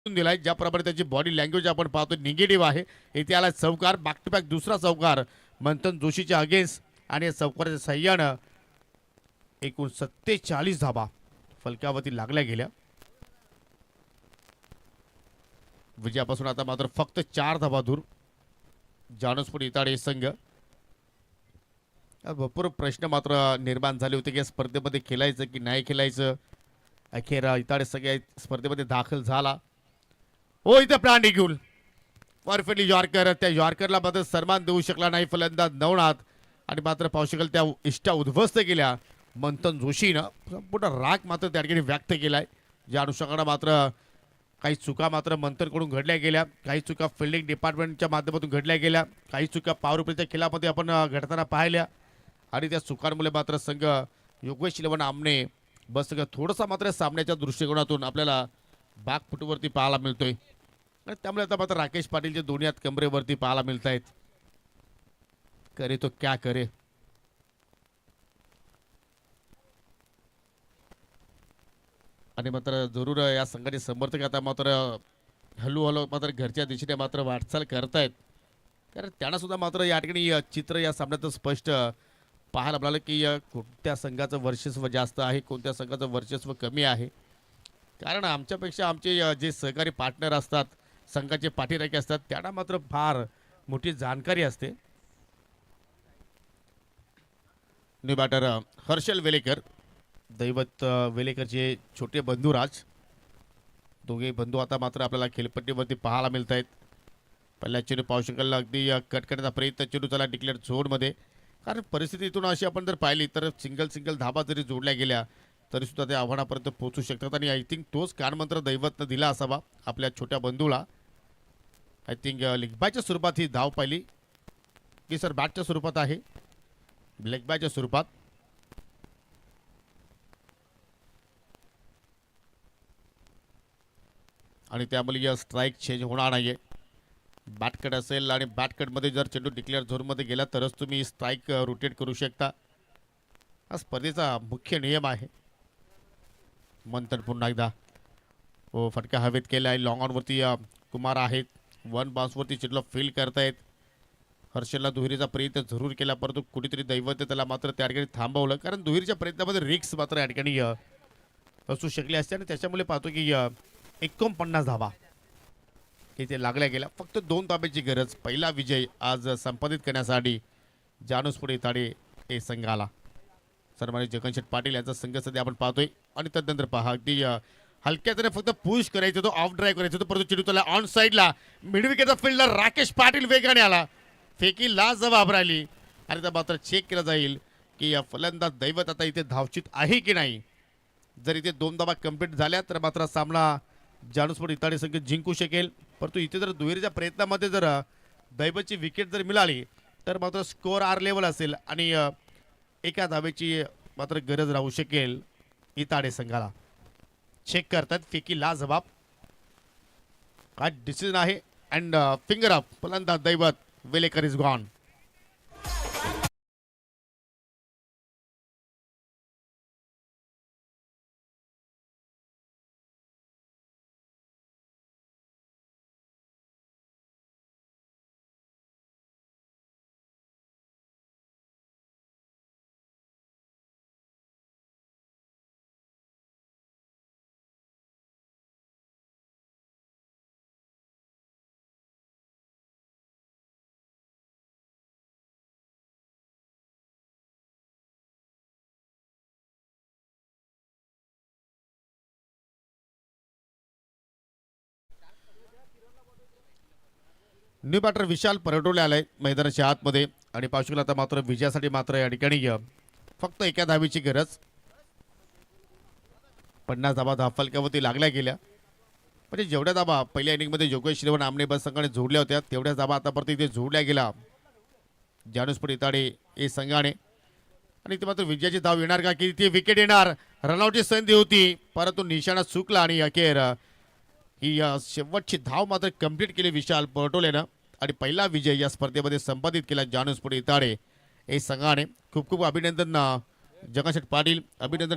[SPEAKER 1] दिलाय. ज्याप्रमाणे त्याची बॉडी लँग्वेज आपण पाहतो निगेटिव्ह आहे. इथे आला चौकार, बॅक टू बॅक दुसरा चौकार मंथन जोशीच्या अगेन्स्ट आणि या चौकाराच्या सहाय्यानं एकूण 47 धाबा फलकावरती लागल्या गेल्या. विजयापासून आता मात्र फक्त 4 धाबा दूर जानसपूर इताडे संघ. भरपूर प्रश्न मात्र निर्माण झाले होते की या स्पर्धेमध्ये खेळायचं की नाही खेळायचं. अखेर इताडे संघ या स्पर्धेमध्ये दाखल झाला. हो, इथं प्राणी घेऊन परफेक्टली यॉर्कर. त्या यॉर्करला मात्र सन्मान देऊ शकला नाही फलंदाज नवनाथ आणि मात्र पाहू शकाल त्या इष्टा उद्ध्वस्त केल्या मंथन जोशीनं. संपूर्ण राग मात्र त्या ठिकाणी व्यक्त केलाय. ज्या अनुषंगानं मात्र काही चुका मात्र मंथनकडून घडल्या गेल्या. काही चुका फिल्डिंग डिपार्टमेंटच्या माध्यमातून घडल्या गेल्या. काही चुका पॉवर प्लेच्या खेळामध्ये आपण घडताना पाहिल्या आणि त्या चुकांमुळे मात्र संघ योगेश 11 आमने बस संघ थोडासा मात्र सामन्याच्या दृष्टिकोनातून आपल्याला बागफुटवरती पाहायला मिळतोय. आणि त्यामुळे आता मात्र राकेश पाटीलचे दोन्ही हात कमरेवरती पाहायला मिळत आहेत. करे तो क्या करे. आणि मात्र जरूर या संघाचे समर्थक आता मात्र हळूहळू मात्र घरच्या दिशेने मात्र वाटचाल करतायत. कारण त्यांना सुद्धा मात्र या ठिकाणी चित्र या सामन्यात स्पष्ट पाहायला मिळालं की कोणत्या संघाचं वर्चस्व जास्त आहे, कोणत्या संघाचं वर्चस्व कमी आहे. कारण आमच्यापेक्षा आमचे जे सहकारी पार्टनर असतात, संघाचे पाठीराखे असतात, त्यांना मात्र फार मोठी जाणकारी असते. न्यू बॅटर हर्षल वेलेकर, दैवत वेलेकरचे छोटे बंधुराज. दोघे बंधू आता मात्र आपल्याला खेळपट्टीवरती पाहायला मिळत आहेत. पहिल्या चेंडू पाहू शकाल अगदी कट करण्याचा प्रयत्न. चेंडू चला डिक्लेअर झोनमध्ये. कारण परिस्थिती इथून अशी आपण जर पाहिली तर सिंगल धाबा जरी जोडल्या गेल्या तरी सुद्धा ते आव्हानापर्यंत पोहोचू शकतात. आणि आय थिंक तोच कानमंत्र दैवतनं दिला असावा आपल्या छोट्या बंधूला. आय थिंक लेगबायच्या स्वरूपात ही धाव पाहिली की सर बॅटच्या स्वरूपात आहे. लेगबायच्या स्वरूपात. आणि त्यामुळे स्ट्राईक चेंज होणार नाहीये. बॅटकट असेल आणि बॅटकटमध्ये जर चेंडू डिक्लेअर झोनमध्ये गेला तरच तुम्ही स्ट्राईक रोटेट करू शकता. हा स्पर्धेचा मुख्य नियम आहे. मंथन पुन्हा एकदा हो फटका हवेत केला आहे. लॉंग ऑनवरती कुमार आहेत. 1 बाउन्सवरती चेंडूला फील करतायत. हर्षलला दुहेरीचा प्रयत्न जरूर केला परंतु कुठेतरी दैवत त्याला मात्र त्या ठिकाणी थांबवलं. कारण दुहेरीच्या प्रयत्नामध्ये रिक्स मात्र या ठिकाणी असू शकले असते आणि त्याच्यामुळे पाहतो की 49 धावा इथे लागल्या गेल्या. फक्त 2 धाब्याची गरज. पहिला विजय आज संपादित करण्यासाठी जानूसपुढे इताडे हे संघाला. सन्मानित जगनशेठ पाटील यांचा संघ सध्या आपण पाहतोय. आणि त्यानंतर पहा अगदी हलक्याने फक्त पुश करायचं होतं, ऑफ ड्राईव्ह करायचं होतं परंतु चेंडू त्याला ऑन साईडला मिड विकेटचा फिल्डर राकेश पाटील वेगाने आला. फेकी ला जबाब राहिली आणि त्या मात्र चेक केलं जाईल की या फलंदाज दैवत आता इथे धावचित आहे की नाही. जर इथे 2 धाबा कंप्लीट झाल्या तर मात्र सामना जानूसपुर इताडे संघ जिंकू शकेल. परंतु इथे जर दुहेरीच्या प्रयत्नामध्ये जर दैवतची विकेट जर मिळाली तर मात्र स्कोअर आर लेवल असेल आणि एका धावेची मात्र गरज राहू शकेल इताडे संघाला. चेक करतात फेकी ला जबाब काय डिसिजन आहे. अँड फिंगर अप फलंदाज दैवत वेलेकर इज गॉन. न्यू बॅटर विशाल परटोले आलाय मैदानाच्या आतमध्ये आणि पाहू शकला आता मात्र विजयासाठी मात्र या ठिकाणी फक्त एका धावीची गरज. 50 धाबा धाफलक्यावरती लागल्या गेल्या. म्हणजे जेवढ्या धाबा पहिल्या इनिंगमध्ये योगेश श्रीवन आमने बस संघाने जोडल्या होत्या तेवढ्याच धाबा आतापर्यंत इथे जोडल्या गेल्या जानूसपुर इताडे हे संघाने. आणि इथे मात्र विजयाची धाव येणार का की ती विकेट येणार. रनआउटची संधी होती परंतु निशाणा चुकला आणि अखेर ही शेवटची धाव मात्र कंप्लीट केली विशाल परटोलेनं आणि पहिला विजय या स्पर्धेमध्ये संपादित केला जानूसपुर इताडे हे संघाने. खूप खूप अभिनंदन जगनशेठ पाटील. अभिनंदन